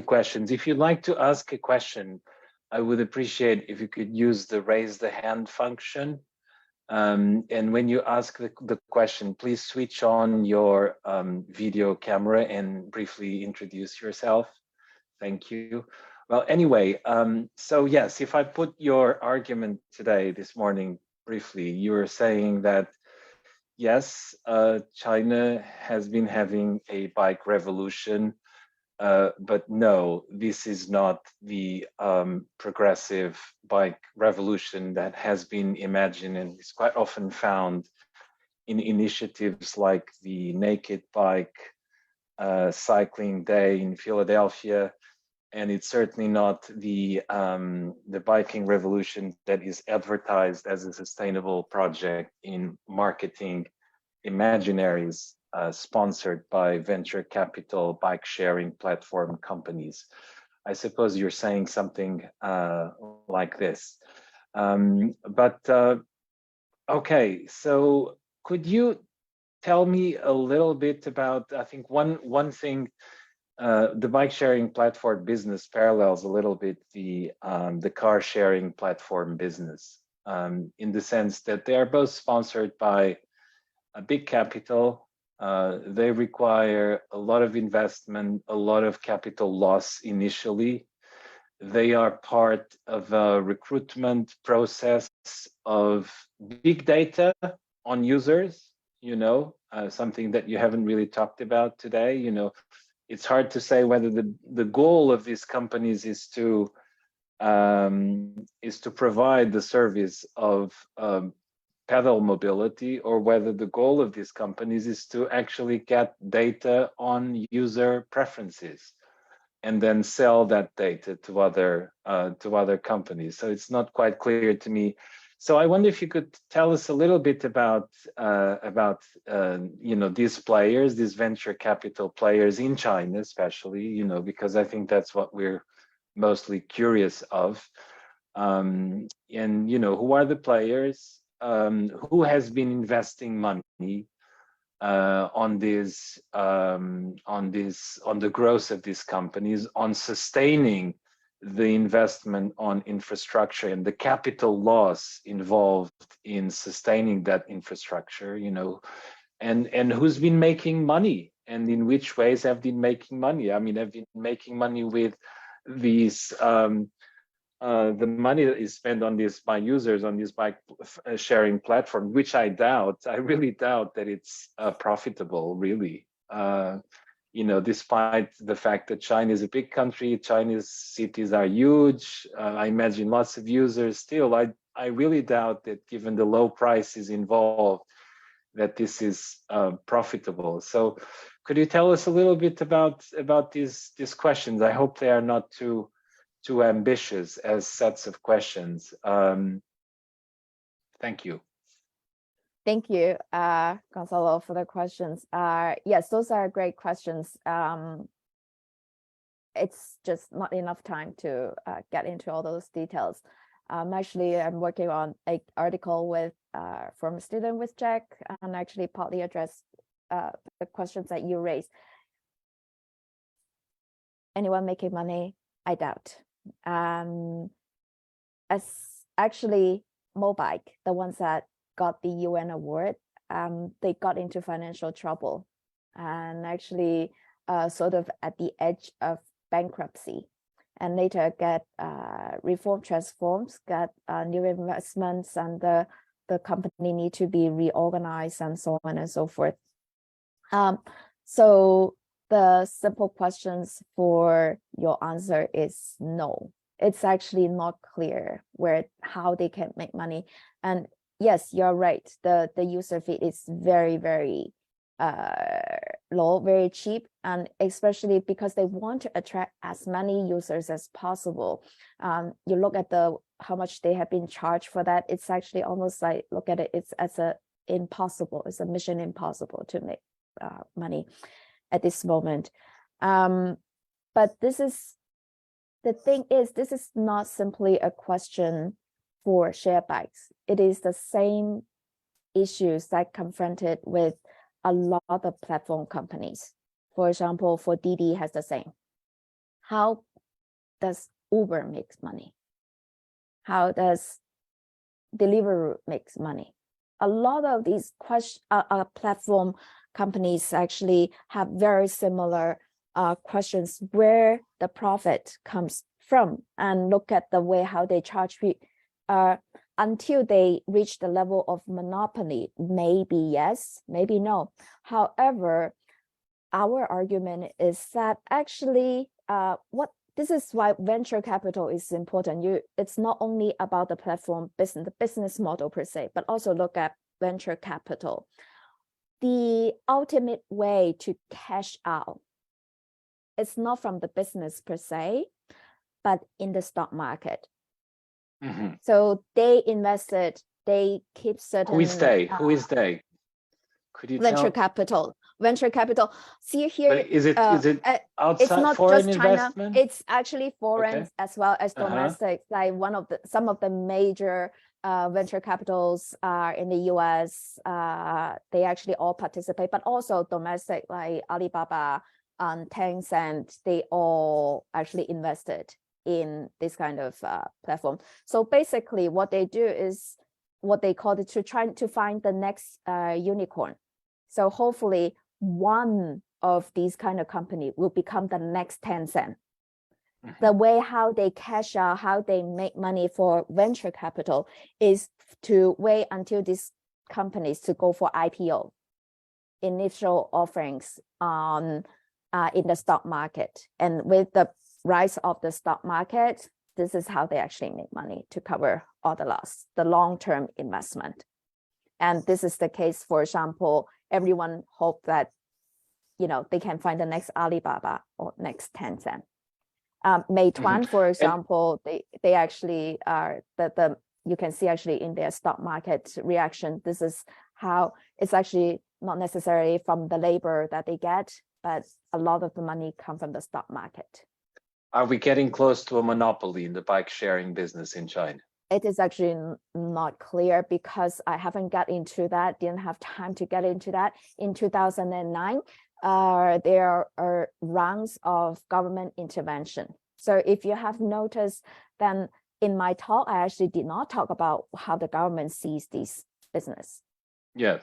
questions. If you'd like to ask a question, I would appreciate if you could use the raise the hand function. And when you ask the question, please switch on your video camera and briefly introduce yourself. Thank you. Well, anyway, so yes, if I put your argument today, this morning, briefly, you were saying that, yes, China has been having a bike revolution, but no, this is not the progressive bike revolution that has been imagined and is quite often found in initiatives like the Naked Bike Cycling Day in Philadelphia. And it's certainly not the biking revolution that is advertised as a sustainable project in marketing imaginaries sponsored by venture capital bike sharing platform companies. I suppose you're saying something like this. Okay, so could you tell me a little bit about, I think one thing, the bike sharing platform business parallels a little bit the car sharing platform business, in the sense that they are both sponsored by a big capital. They require a lot of investment, a lot of capital loss initially. They are part of a recruitment process of big data on users, something that you haven't really talked about today. It's hard to say whether the goal of these companies is to provide the service of pedal mobility, or whether the goal of these companies is to actually get data on user preferences and then sell that data to other companies. So it's not quite clear to me. So I wonder if you could tell us a little bit about these players, these venture capital players in China, especially, because I think that's what we're mostly curious of. And who are the players? Who has been investing money on the growth of these companies, on sustaining the investment on infrastructure and the capital loss involved in sustaining that infrastructure, and who's been making money, and in which ways have been making money. I mean, have been making money with these the money that is spent on this by users on this bike sharing platform, which I doubt, I really doubt that it's profitable, really. Despite the fact that China is a big country, Chinese cities are huge, I imagine lots of users. Still, I really doubt that, given the low prices involved, that this is profitable. So, could you tell us a little bit about these questions? I hope they are not too ambitious as sets of questions. Thank you. Thank you, Gonzalo, for the questions. Yes, those are great questions. It's just not enough time to get into all those details. Actually, I'm working on an article with from a student with Jack, and actually partly address the questions that you raised. Anyone making money? I doubt. As actually Mobike, the ones that got the UN award, they got into financial trouble and actually sort of at the edge of bankruptcy, and later get transforms, got new investments, and the company need to be reorganized and so on and so forth. So the simple questions for your answer is no. It's actually not clear how they can make money. And yes, you're right. The user fee is very, very low, very cheap, and especially because they want to attract as many users as possible. You look at how much they have been charged for that. It's actually almost like, look at it, it's as it's a mission impossible to make money at this moment. But this is not simply a question for share bikes. It is the same issues that confronted with a lot of platform companies. For example, for Didi has the same. How does Uber make money? How does Deliveroo make money? A lot of these platform companies actually have very similar questions where the profit comes from, and look at the way how they charge until they reach the level of monopoly. Maybe yes, maybe no. However, our argument is that actually this is why venture capital is important. It's not only about the platform business, the business model per se, but also look at venture capital. The ultimate way to cash out, it's not from the business per se, but in the stock market. Mm-hmm. So they invested, they keep certain. Who is they? Who is they? Could you venture tell? Venture capital. See here. But is it outside it's not foreign just China, investment? it's actually foreign, okay, as well as domestic. Like some of the major venture capitals are in the US. They actually all participate, but also domestic, like Alibaba and Tencent, they all actually invested in this kind of platform. So basically what they do is what they call it, to try to find the next unicorn. So hopefully one of these kind of company will become the next Tencent. Mm-hmm. The way how they cash out, how they make money for venture capital is to wait until these companies to go for IPO, initial offerings in the stock market. And with the rise of the stock market, this is how they actually make money to cover all the loss, the long-term investment. And this is the case, for example, everyone hope that, they can find the next Alibaba or next Tencent. Meituan, for example, they actually are you can see actually in their stock market reaction, this is how it's actually not necessarily from the labor that they get, but a lot of the money come from the stock market. Are we getting close to a monopoly in the bike sharing business in China? It is actually not clear because I haven't got into that, didn't have time to get into that. In 2009, there are rounds of government intervention. So if you have noticed, then in my talk, I actually did not talk about how the government sees this business. Yes.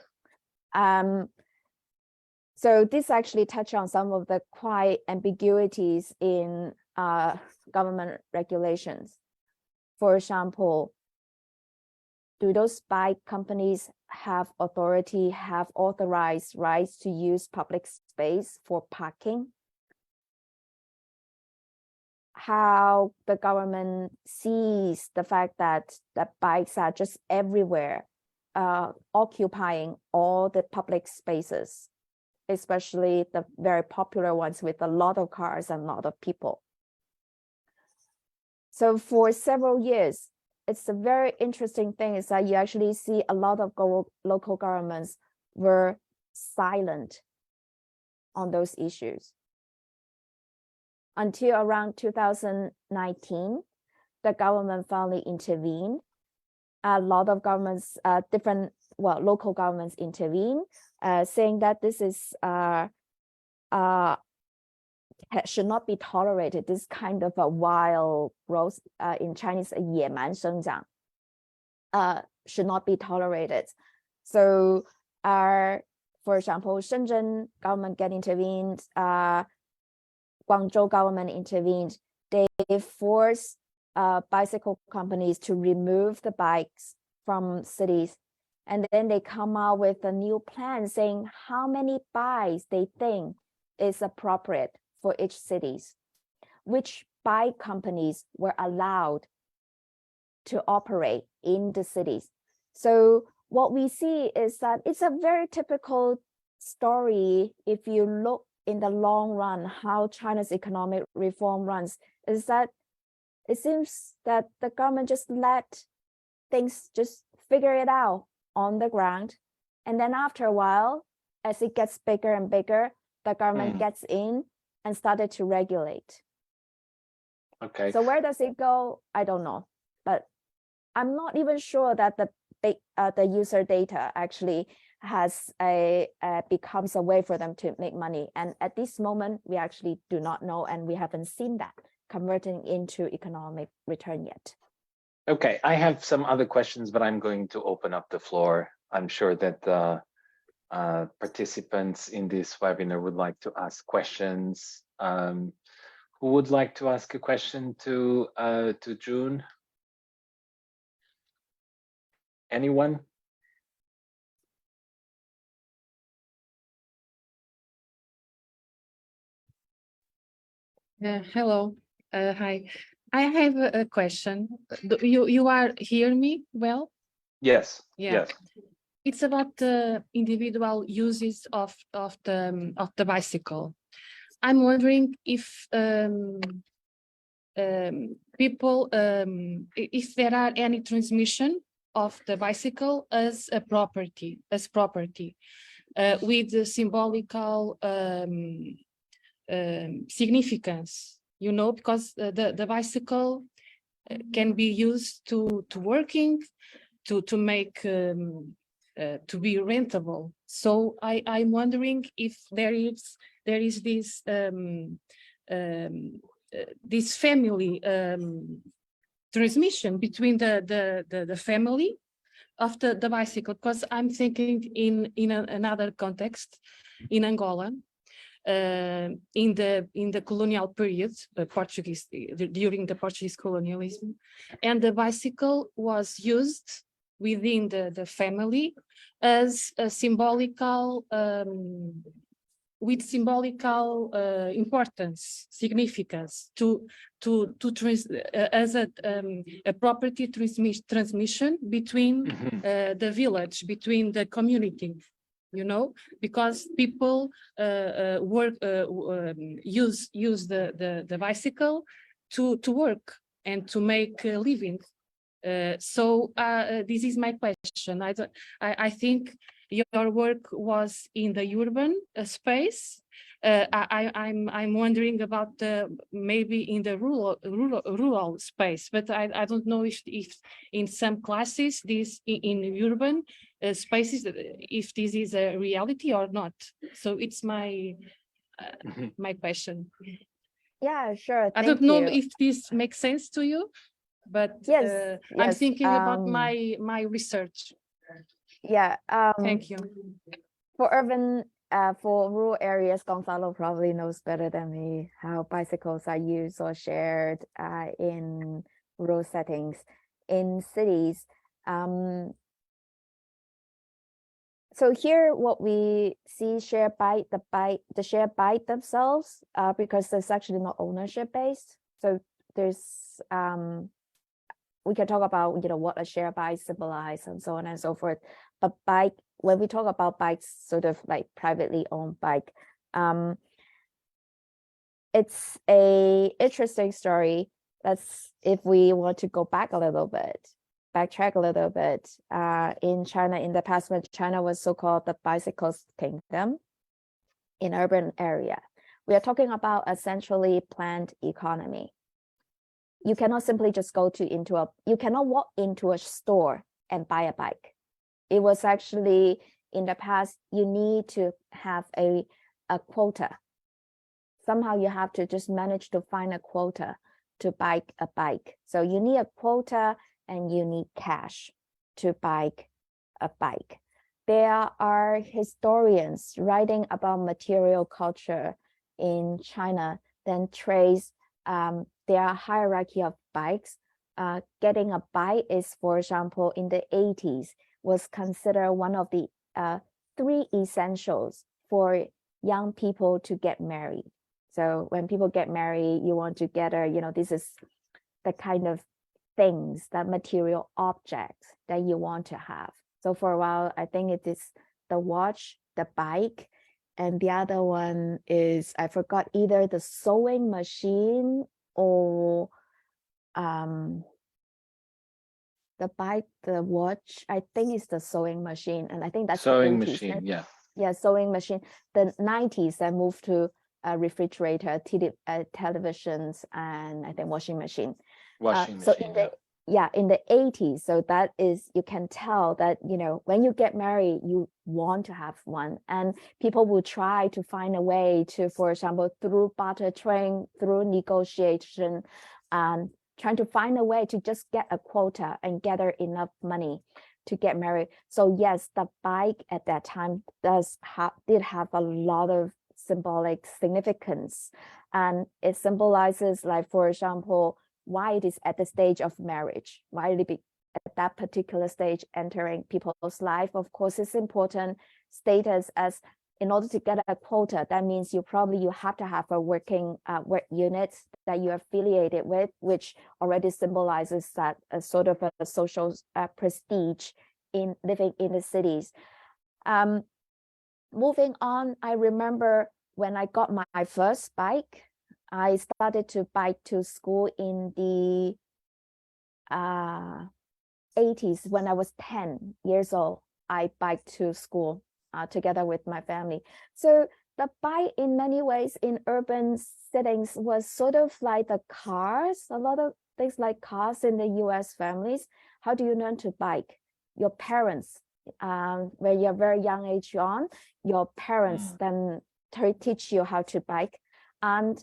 So this actually touched on some of the quite ambiguities in government regulations. For example, do those bike companies have authority, have authorized rights to use public space for parking? How the government sees the fact that the bikes are just everywhere, occupying all the public spaces, especially the very popular ones with a lot of cars and a lot of people. So for several years, it's a very interesting thing is that you actually see a lot of local governments were silent on those issues. Until around 2019, the government finally intervened. A lot of governments, local governments intervened, saying that this is should not be tolerated. This kind of a wild growth, in Chinese, 野蛮生长, should not be tolerated. So, for example, Shenzhen government get intervened. Guangzhou government intervened. They forced bicycle companies to remove the bikes from cities. And then they come out with a new plan saying how many bikes they think is appropriate for each cities, which bike companies were allowed to operate in the cities. So what we see is that it's a very typical story if you look in the long run, how China's economic reform runs, is that it seems that the government just let things just figure it out on the ground. And then after a while, as it gets bigger and bigger, the government gets in and started to regulate. Okay. So where does it go? I don't know. But I'm not even sure that the user data actually becomes a way for them to make money. And at this moment, we actually do not know, and we haven't seen that converting into economic return yet. Okay, I have some other questions, but I'm going to open up the floor. I'm sure that participants in this webinar would like to ask questions. Who would like to ask a question to Jun? Anyone? Hello. Hi. I have a question. You are hear me well? Yes. Yeah. Yes. It's about the individual uses of the bicycle. I'm wondering if people, if there are any transmission of the bicycle as a property, with the symbolical significance, you know, because the bicycle can be used to working, to make to be rentable. So I'm wondering if there is this this family transmission between the family of the bicycle, because I'm thinking in another context in Angola. In the colonial period, during the Portuguese colonialism, and the bicycle was used within the family as a symbolical, with symbolical importance, significance as a property transmission between the village, between the community. You know, because people use the bicycle to work and to make a living. So this is my question. I think your work was in the urban space. I'm wondering about maybe in the rural space, but I don't know if in some classes this in urban spaces, if this is a reality or not. So it's my my question. Yeah, sure. I don't know if this makes sense to you, but yes, I'm thinking about my research. Yeah. Thank you. For urban, for rural areas, Gonzalo probably knows better than me how bicycles are used or shared in rural rural settings. In cities, so here what we see shared by the shared by themselves, because it's actually not ownership based. So there's we can talk about what a shared bike symbolize and so on and so forth. But bike, when we talk about bikes, sort of like privately owned bike, it's a interesting story. That's if we want to go back a little bit. Backtrack a little bit, in China, in the past, when China was so-called the bicycle kingdom in urban area, we are talking about a centrally planned economy. You cannot simply just you cannot walk into a store and buy a bike. It was actually, in the past, you need to have a quota. Somehow you have to just manage to find a quota to buy a bike. So you need a quota and you need cash to buy a bike. There are historians writing about material culture in China, then trace their hierarchy of bikes. Getting a bike is, for example, in the 80s, was considered one of the 3 essentials for young people to get married. So when people get married, you want to get this is the kind of things, that material objects that you want to have. So for a while, I think it is the watch, the bike, and the other one is, I forgot, either the sewing machine or the bike, the watch, I think it's the sewing machine. And I think that's sewing the 80s. machine, yeah. Yeah, sewing machine. The 90s, I moved to a refrigerator, televisions, and I think washing machine. So in the 80s, so that is, you can tell that when you get married, you want to have one, and people will try to find a way to, for example, through barter trade, through negotiation, trying to find a way to just get a quota and gather enough money to get married. So yes, the bike at that time did have a lot of symbolic significance, and it symbolizes, like, for example, why it is at the stage of marriage, why it be at that particular stage entering people's life. Of course, it's important status, as in order to get a quota, that means you have to have a working work unit that you're affiliated with, which already symbolizes that a sort of a social prestige in living in the cities. Moving on, I remember when I got my first bike, I started to bike to school in the 80s. When I was 10 years old, I biked to school together with my family. So the bike, in many ways, in urban settings, was sort of like the cars. A lot of things like cars in the US families. How do you learn to bike? Your parents, when you're very young age on, your parents then teach you how to bike. And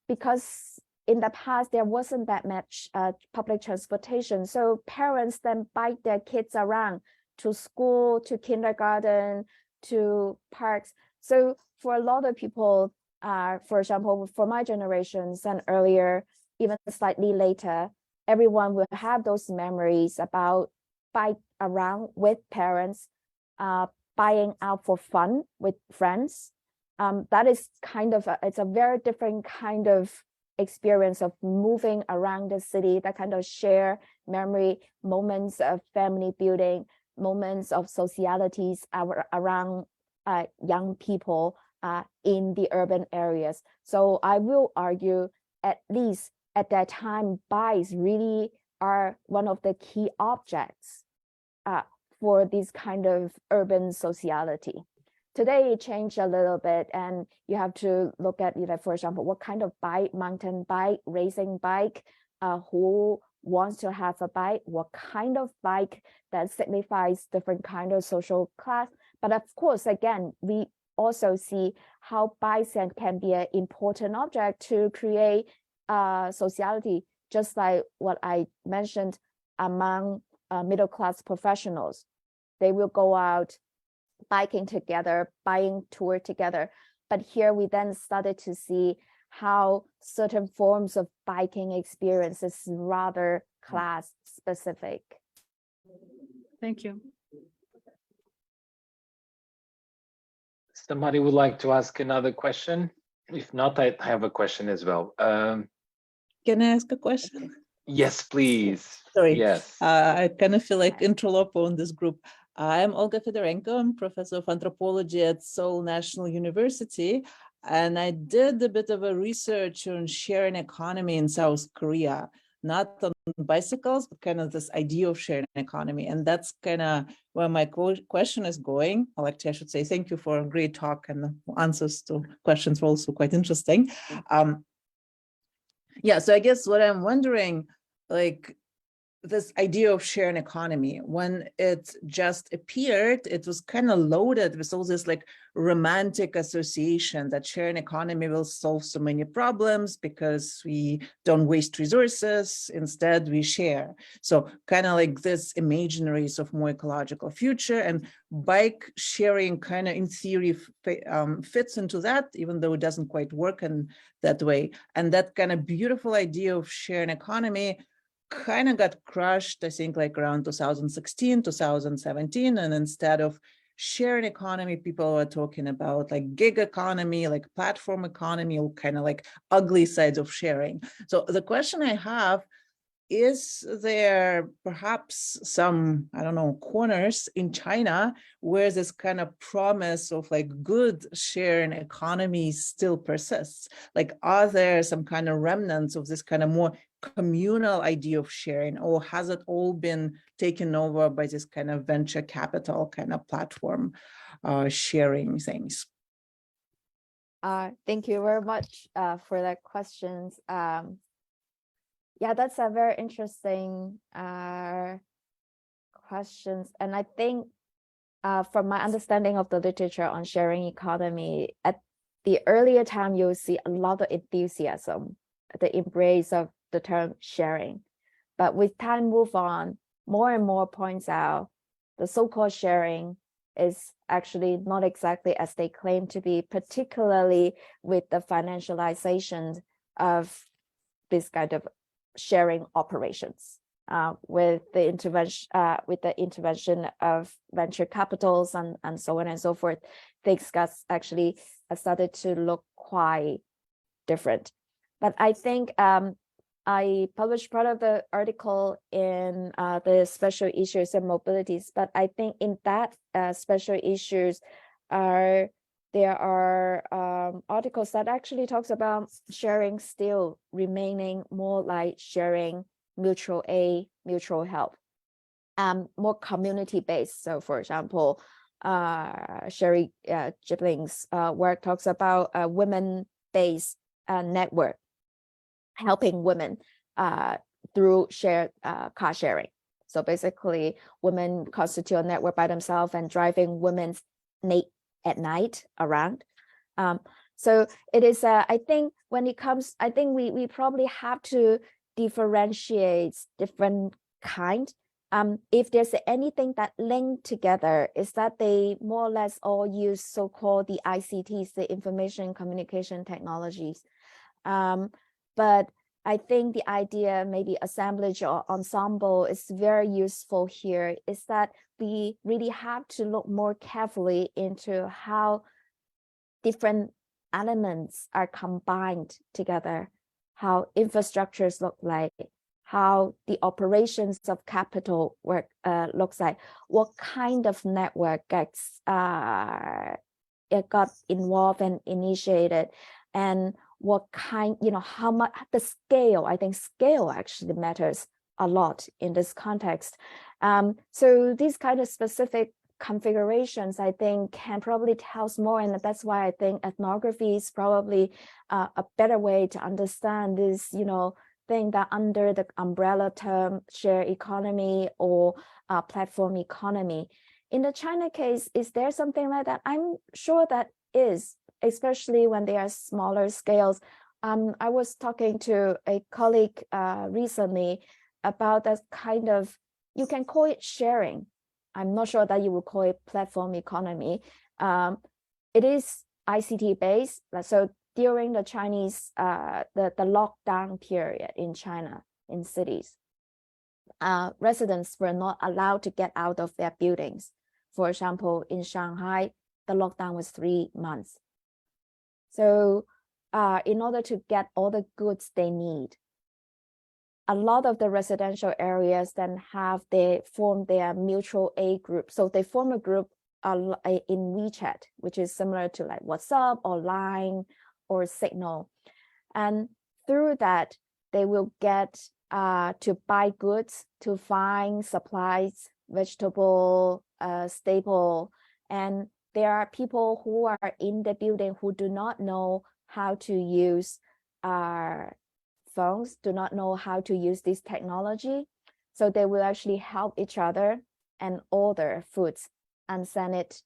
because in the past, there wasn't that much public transportation, so parents then bike their kids around to school, to kindergarten, to parks. So for a lot of people, for example, for my generations and earlier, even slightly later, everyone will have those memories about bike around with parents, buying out for fun with friends. That is kind of it's a very different kind of experience of moving around the city, that kind of share memory, moments of family building, moments of socialities around young people in the urban areas. So I will argue, at least at that time, bikes really are one of the key objects for this kind of urban sociality. Today it changed a little bit, and you have to look at, for example, what kind of bike, mountain bike, racing bike, who wants to have a bike, what kind of bike that signifies different kind of social class. But of course, again, we also see how bikes can be an important object to create sociality, just like what I mentioned among middle-class professionals. They will go out biking together, buying tour together. But here we then started to see how certain forms of biking experience is rather class specific. Thank you. Somebody would like to ask another question? If not, I have a question as well. Can I ask a question? Yes, please. Sorry. Yes. I kind of feel like interloper on this group. I'm Olga Fedorenko. I'm professor of anthropology at Seoul National University. And I did a bit of a research on sharing economy in South Korea, not on bicycles, but kind of this idea of sharing economy. And that's kind of where my question is going. Or actually, I should say thank you for a great talk, and the answers to questions were also quite interesting. Yeah, so I guess what I'm wondering, like, this idea of sharing economy, when it just appeared, it was kind of loaded with all this like romantic association that sharing economy will solve so many problems because we don't waste resources, instead we share. So kind of like this imaginaries of more ecological future, and bike sharing kind of in theory fits into that, even though it doesn't quite work in that way. And that kind of beautiful idea of sharing economy kind of got crushed, I think, like around 2016, 2017. And instead of sharing economy, people were talking about like gig economy, like platform economy, or kind of like ugly sides of sharing. So the question I have, is there perhaps some, I don't know, corners in China where this kind of promise of like good sharing economy still persists? Like, are there some kind of remnants of this kind of more communal idea of sharing, or has it all been taken over by this kind of venture capital kind of platform sharing things? Thank you very much for that questions. Yeah, that's a very interesting questions. And I think from my understanding of the literature on sharing economy, at the earlier time, you'll see a lot of enthusiasm, the embrace of the term sharing. But with time move on, more and more points out the so-called sharing is actually not exactly as they claim to be, particularly with the financialization of this kind of sharing operations, with the intervention of venture capitals and so on and so forth. Things got actually started to look quite different. But I think I published part of the article in the special issues and mobilities, but I think in that special issues there are articles that actually talks about sharing still remaining more like sharing mutual aid, mutual help, more community-based. So for example, Sherry Gibling's work talks about a women-based network helping women through shared car sharing. So basically, women constitute a network by themselves and driving women's at night around. So it is, I think when it comes, I think we probably have to differentiate different kind. If there's anything that link together, is that they more or less all use so-called the ICTs, the information communication technologies. But I think the idea, maybe assemblage or ensemble, is very useful here, is that we really have to look more carefully into how different elements are combined together, how infrastructures look like, how the operations of capital work looks like, what kind of network gets it got involved and initiated, and what kind, how much the scale. I think scale actually matters a lot in this context. So these kind of specific configurations, I think, can probably tell us more, and that's why I think ethnography is probably a better way to understand this, thing that under the umbrella term shared economy or platform economy. In the China case, is there something like that? I'm sure that is, especially when they are smaller scales. I was talking to a colleague recently about that kind of, you can call it sharing. I'm not sure that you would call it platform economy. It is ICT based, so during the Chinese, the lockdown period in China, in cities, residents were not allowed to get out of their buildings. For example, in Shanghai, the lockdown was 3 months. So in order to get all the goods they need, a lot of the residential areas then form their mutual aid group. So they form a group in WeChat, which is similar to like WhatsApp or Line or Signal. And through that, they will get to buy goods, to find supplies, vegetable, staple. And there are people who are in the building who do not know how to use phones, do not know how to use this technology. So they will actually help each other and order foods and send it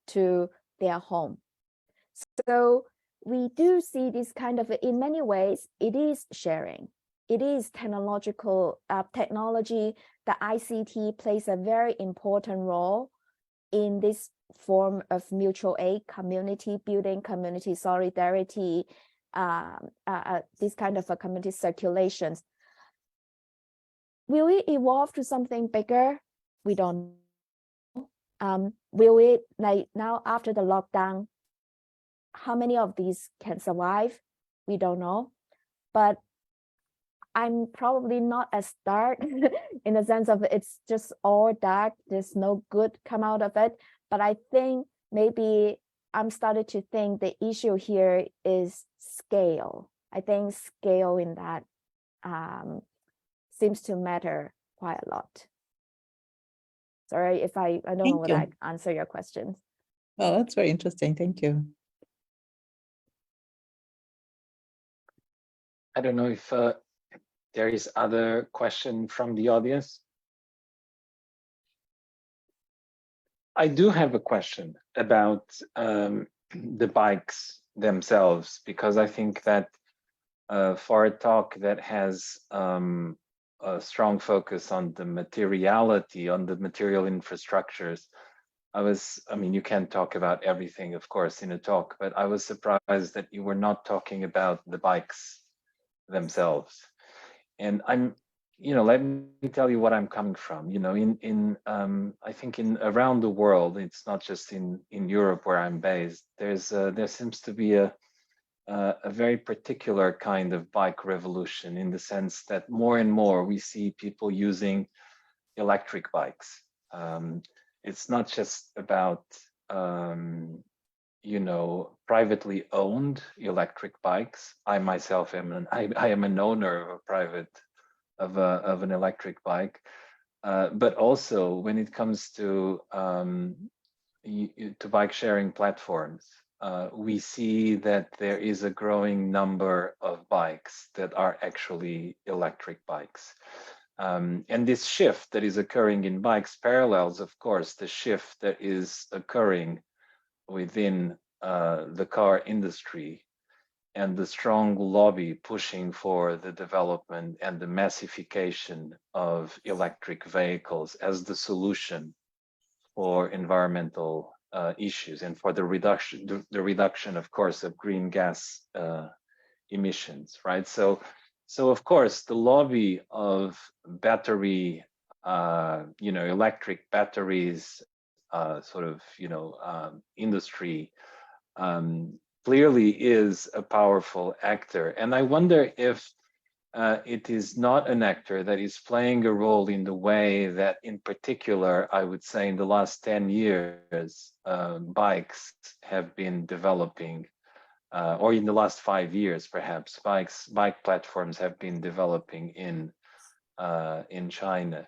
to their home. So we do see this kind of, in many ways, it is sharing. It is technological technology. The ICT plays a very important role in this form of mutual aid, community building, community solidarity, this kind of a community circulations. Will it evolve to something bigger? We don't know. Will it, like now after the lockdown, how many of these can survive? We don't know. But I'm probably not as dark in the sense of it's just all dark. There's no good come out of it. But I think maybe I'm starting to think the issue here is scale. I think scale in that seems to matter quite a lot. Sorry if I don't know whether I answer your questions. Oh, that's very interesting. Thank you. I don't know if there is other question from the audience. I do have a question about the bikes themselves, because I think that for a talk that has a strong focus on the materiality, on the material infrastructures, I mean, you can't talk about everything, of course, in a talk, but I was surprised that you were not talking about the bikes themselves. And let me tell you what I'm coming from. I think around the world, it's not just in Europe where I'm based. There seems to be a very particular kind of bike revolution, in the sense that more and more we see people using electric bikes. It's not just about privately owned electric bikes. I myself am an owner of an electric bike, but also when it comes to bike sharing platforms, we see that there is a growing number of bikes that are actually electric bikes. And this shift that is occurring in bikes parallels, of course, the shift that is occurring within the car industry and the strong lobby pushing for the development and the massification of electric vehicles as the solution for environmental issues and for the reduction, of course, of green gas emissions, right? So of course, the lobby of battery, electric batteries, industry clearly is a powerful actor. And I wonder if it is not an actor that is playing a role in the way that, in particular, I would say in the last 10 years, bikes have been developing, or in the last 5 years, perhaps, bike platforms have been developing in China.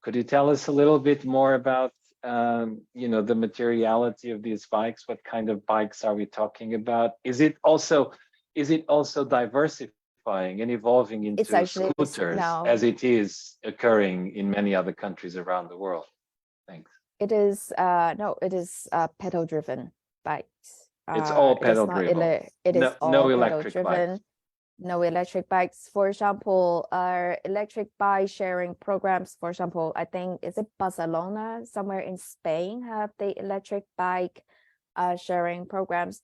Could you tell us a little bit more about the materiality of these bikes? What kind of bikes are we talking about? Is it also diversifying and evolving into scooters, as it is occurring in many other countries around the world? Thanks. It is it is pedal driven bikes. It's all pedal driven. It is all no electric pedal driven. bikes. No electric bikes. For example, electric bike sharing programs, for example, I think, is it Barcelona, somewhere in Spain, have the electric bike sharing programs.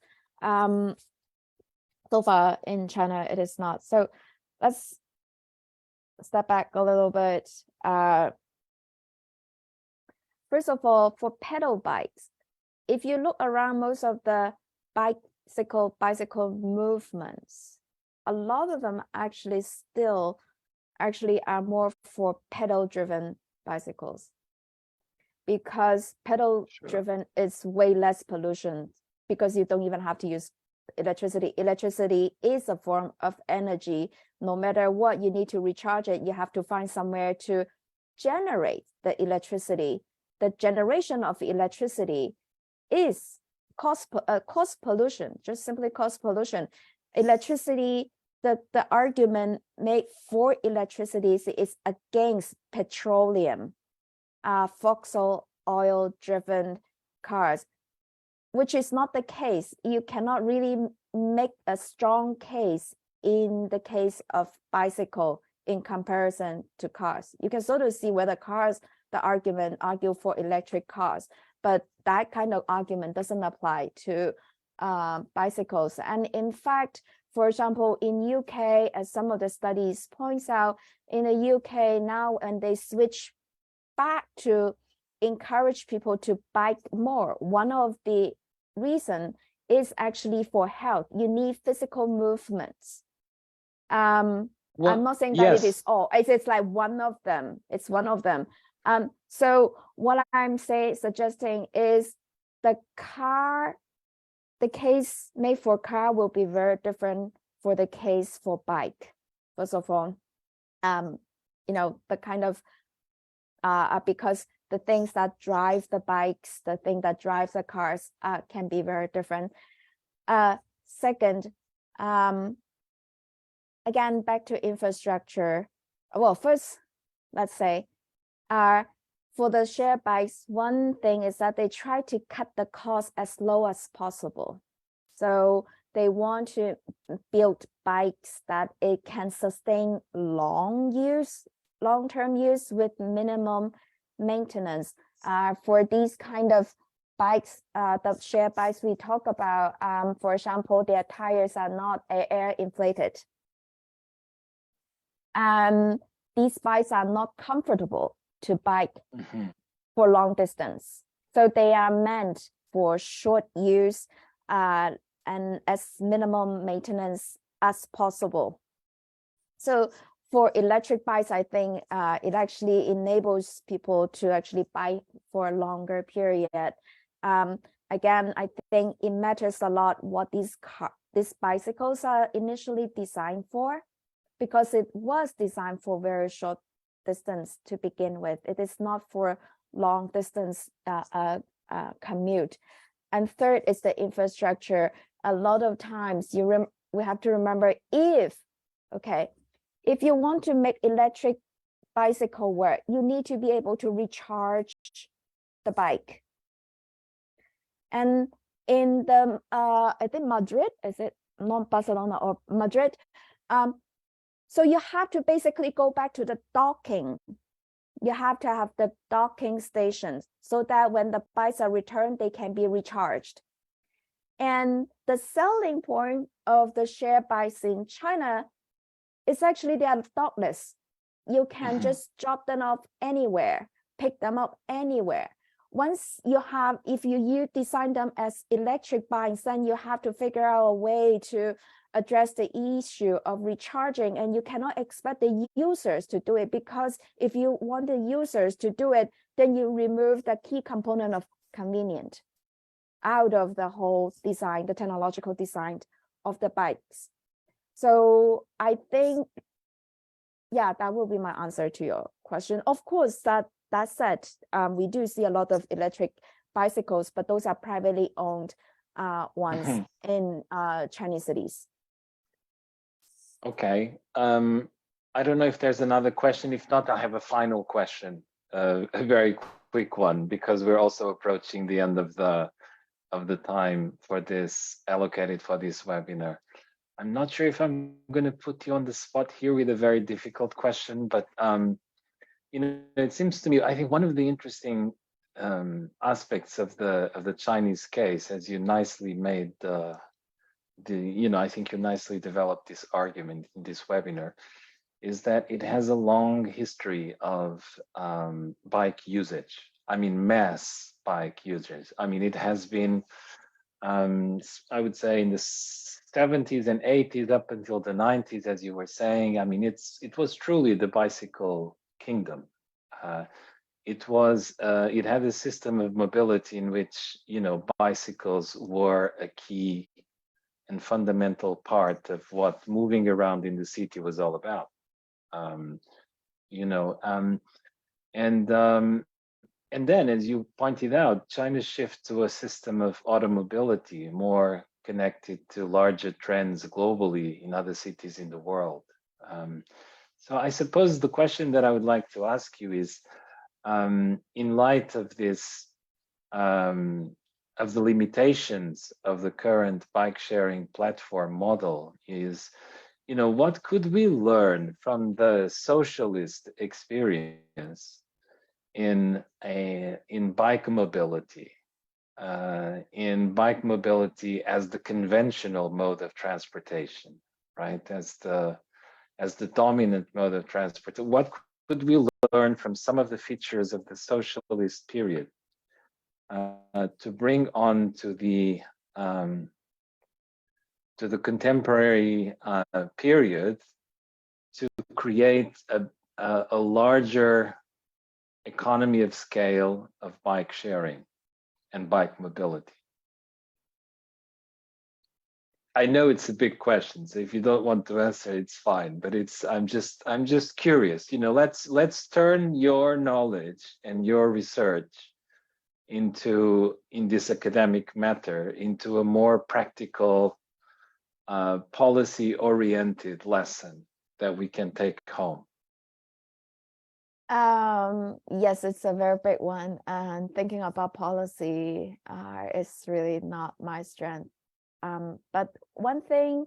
So far in China, it is not. So let's step back a little bit. First of all, for pedal bikes, if you look around most of the bicycle movements, a lot of them actually are more for pedal driven bicycles, because pedal driven is way less pollution, because you don't even have to use electricity. Electricity is a form of energy. No matter what, you need to recharge it. You have to find somewhere to generate the electricity. The generation of electricity is cost pollution, just simply cost pollution. Electricity, the argument made for electricity is against petroleum, fossil oil driven cars, which is not the case. You cannot really make a strong case in the case of bicycle in comparison to cars. You can sort of see whether cars, the argument argue for electric cars, but that kind of argument doesn't apply to bicycles. And in fact, for example, in UK, as some of the studies points out, in the UK now, and they switch back to encourage people to bike more, one of the reason is actually for health. You need physical movements. Well, I'm not saying that it is all. It's like one of them. It's one of them. So what I'm suggesting is the case made for car will be very different for the case for bike. First of all, the kind of because the things that drive the bikes, the thing that drives the cars can be very different. Second, again, back to infrastructure. Well, first, let's say, for the shared bikes, one thing is that they try to cut the cost as low as possible. So they want to build bikes that it can sustain long-term use with minimum maintenance. For these kind of bikes, the shared bikes we talk about, for example, their tires are not air inflated. These bikes are not comfortable to bike for long distance. So they are meant for short use and as minimum maintenance as possible. So for electric bikes, I think it actually enables people to actually bike for a longer period. Again, I think it matters a lot what these bicycles are initially designed for, because it was designed for very short distance to begin with. It is not for long distance commute. And third is the infrastructure. A lot of times we have to remember if you want to make electric bicycle work, you need to be able to recharge the bike. And in the I think Madrid, is it not Barcelona or Madrid? So you have to basically go back to the docking. You have to have the docking stations so that when the bikes are returned, they can be recharged. And the selling point of the shared bikes in China is actually they are dockless. You can just drop them off anywhere, pick them up anywhere. Once if you design them as electric bikes, then you have to figure out a way to address the issue of recharging, and you cannot expect the users to do it, because if you want the users to do it, then you remove the key component of convenient out of the whole design, the technological design of the bikes. So I think, yeah, that will be my answer to your question. Of course, that said, we do see a lot of electric bicycles, but those are privately owned ones in Chinese cities. Okay. I don't know if there's another question. If not, I have a final question, a very quick one, because we're also approaching the end of the time for this allocated for this webinar. I'm not sure if I'm going to put you on the spot here with a very difficult question, but it seems to me, I think one of the interesting aspects of the Chinese case, as you nicely made the I think you nicely developed this argument in this webinar, is that it has a long history of bike usage. I mean, mass bike usage. I mean, it has been, I would say, in the 70s and 80s up until the 90s, as you were saying. I mean, it was truly the bicycle kingdom. It had a system of mobility in which, bicycles were a key and fundamental part of what moving around in the city was all about. And then, as you pointed out, China's shift to a system of automobility more connected to larger trends globally in other cities in the world. So I suppose the question that I would like to ask you is, in light of this, of the limitations of the current bike sharing platform model, is, what could we learn from the socialist experience in bike mobility, as the conventional mode of transportation, right? As the dominant mode of transport. What could we learn from some of the features of the socialist period to bring on to the contemporary period, to create a larger economy of scale of bike sharing and bike mobility? I know it's a big question, so if you don't want to answer, it's fine. But I'm just curious. Let's turn your knowledge and your research in this academic matter into a more practical, policy-oriented lesson that we can take home. Yes, it's a very big one, and thinking about policy is really not my strength. But one thing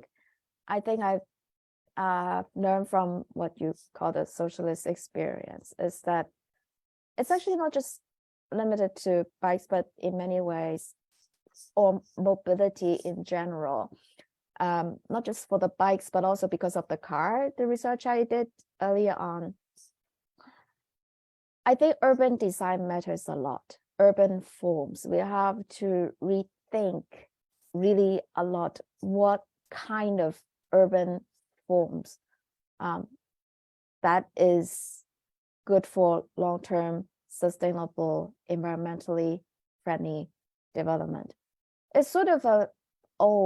I think I've learned from what you call the socialist experience is that it's actually not just limited to bikes, but in many ways, or mobility in general. Not just for the bikes, but also because of the car, the research I did earlier on. I think urban design matters a lot. Urban forms, we have to rethink really a lot what kind of urban forms that is good for long-term, sustainable, environmentally friendly development. It's sort of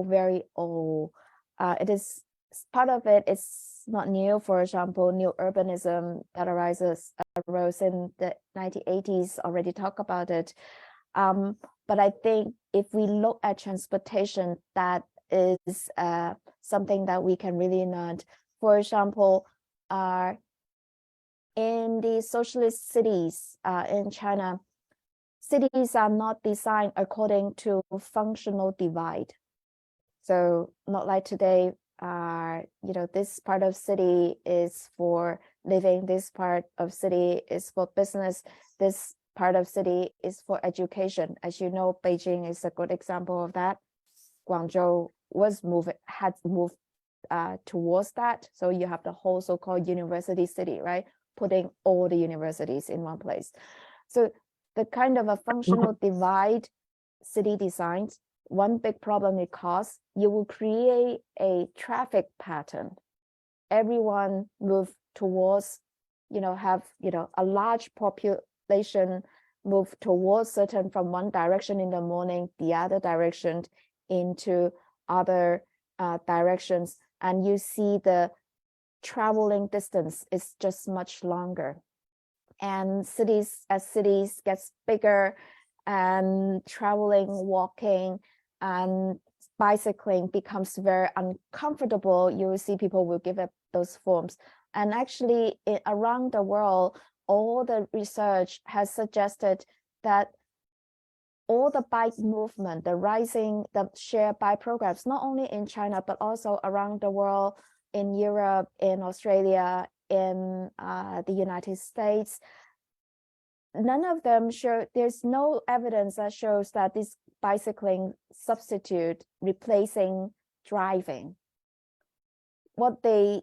very old. It is part of it. It's not new. For example, new urbanism that arose in the 1980s already talk about it. But I think if we look at transportation, that is something that we can really learn. For example, in the socialist cities in China, cities are not designed according to functional divide. So not like today, this part of city is for living, this part of city is for business, this part of city is for education. As you know, Beijing is a good example of that. Guangzhou had moved towards that. So you have the whole so-called university city, right? Putting all the universities in one place. So the kind of a functional divide city designs, one big problem it causes, you will create a traffic pattern. Everyone move towards, have, a large population move towards from one direction in the morning, the other direction into other directions. And you see the traveling distance is just much longer. And as cities gets bigger, and traveling, walking, and bicycling becomes very uncomfortable, you will see people will give up those forms. And actually, around the world, all the research has suggested that all the bike movement, the shared bike programs, not only in China, but also around the world, in Europe, in Australia, in the United States, none of them there's no evidence that shows that this bicycling replacing driving. What they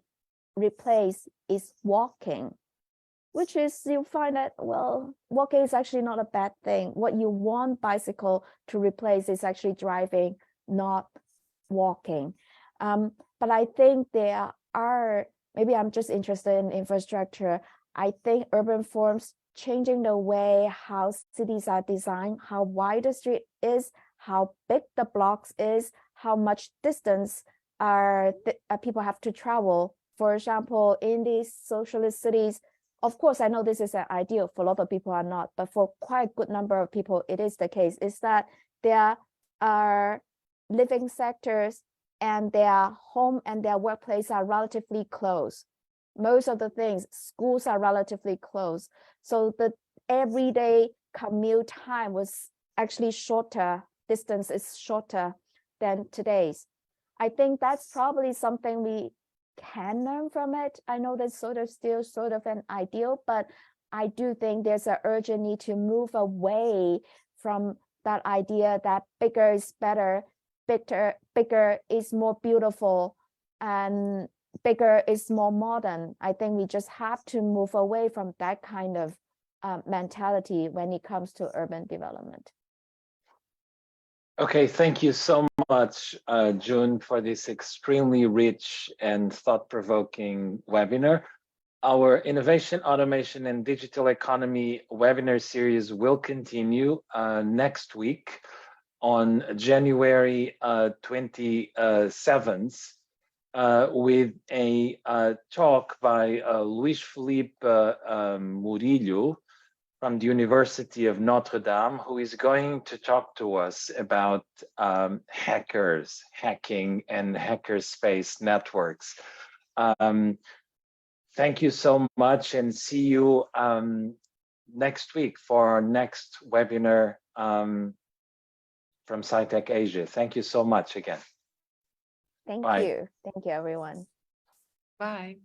replace is walking, which is, you find that, well, walking is actually not a bad thing. What you want bicycle to replace is actually driving, not walking. But I think there are, maybe I'm just interested in infrastructure. I think urban forms changing the way how cities are designed, how wide the street is, how big the blocks is, how much distance people have to travel. For example, in these socialist cities, of course, I know this is an ideal, for a lot of people are not, but for quite a good number of people, it is the case, is that there are living sectors and their home and their workplace are relatively close. Most of the things, schools are relatively close. So the everyday commute time was actually shorter, distance is shorter than today's. I think that's probably something we can learn from it. I know that's still sort of an ideal, but I do think there's an urgent need to move away from that idea that bigger is better, bigger is more beautiful, and bigger is more modern. I think we just have to move away from that kind of mentality when it comes to urban development. Okay, thank you so much, Jun, for this extremely rich and thought-provoking webinar. Our Innovation, Automation, and Digital Economy webinar series will continue next week on January 27th with a talk by Luis Felipe Murillo from the University of Notre Dame, who is going to talk to us about hackers, hacking, and hackerspace networks. Thank you so much, and see you next week for our next webinar from Sci-Tech Asia. Thank you so much again. Thank Bye. you. Thank you, everyone. Bye.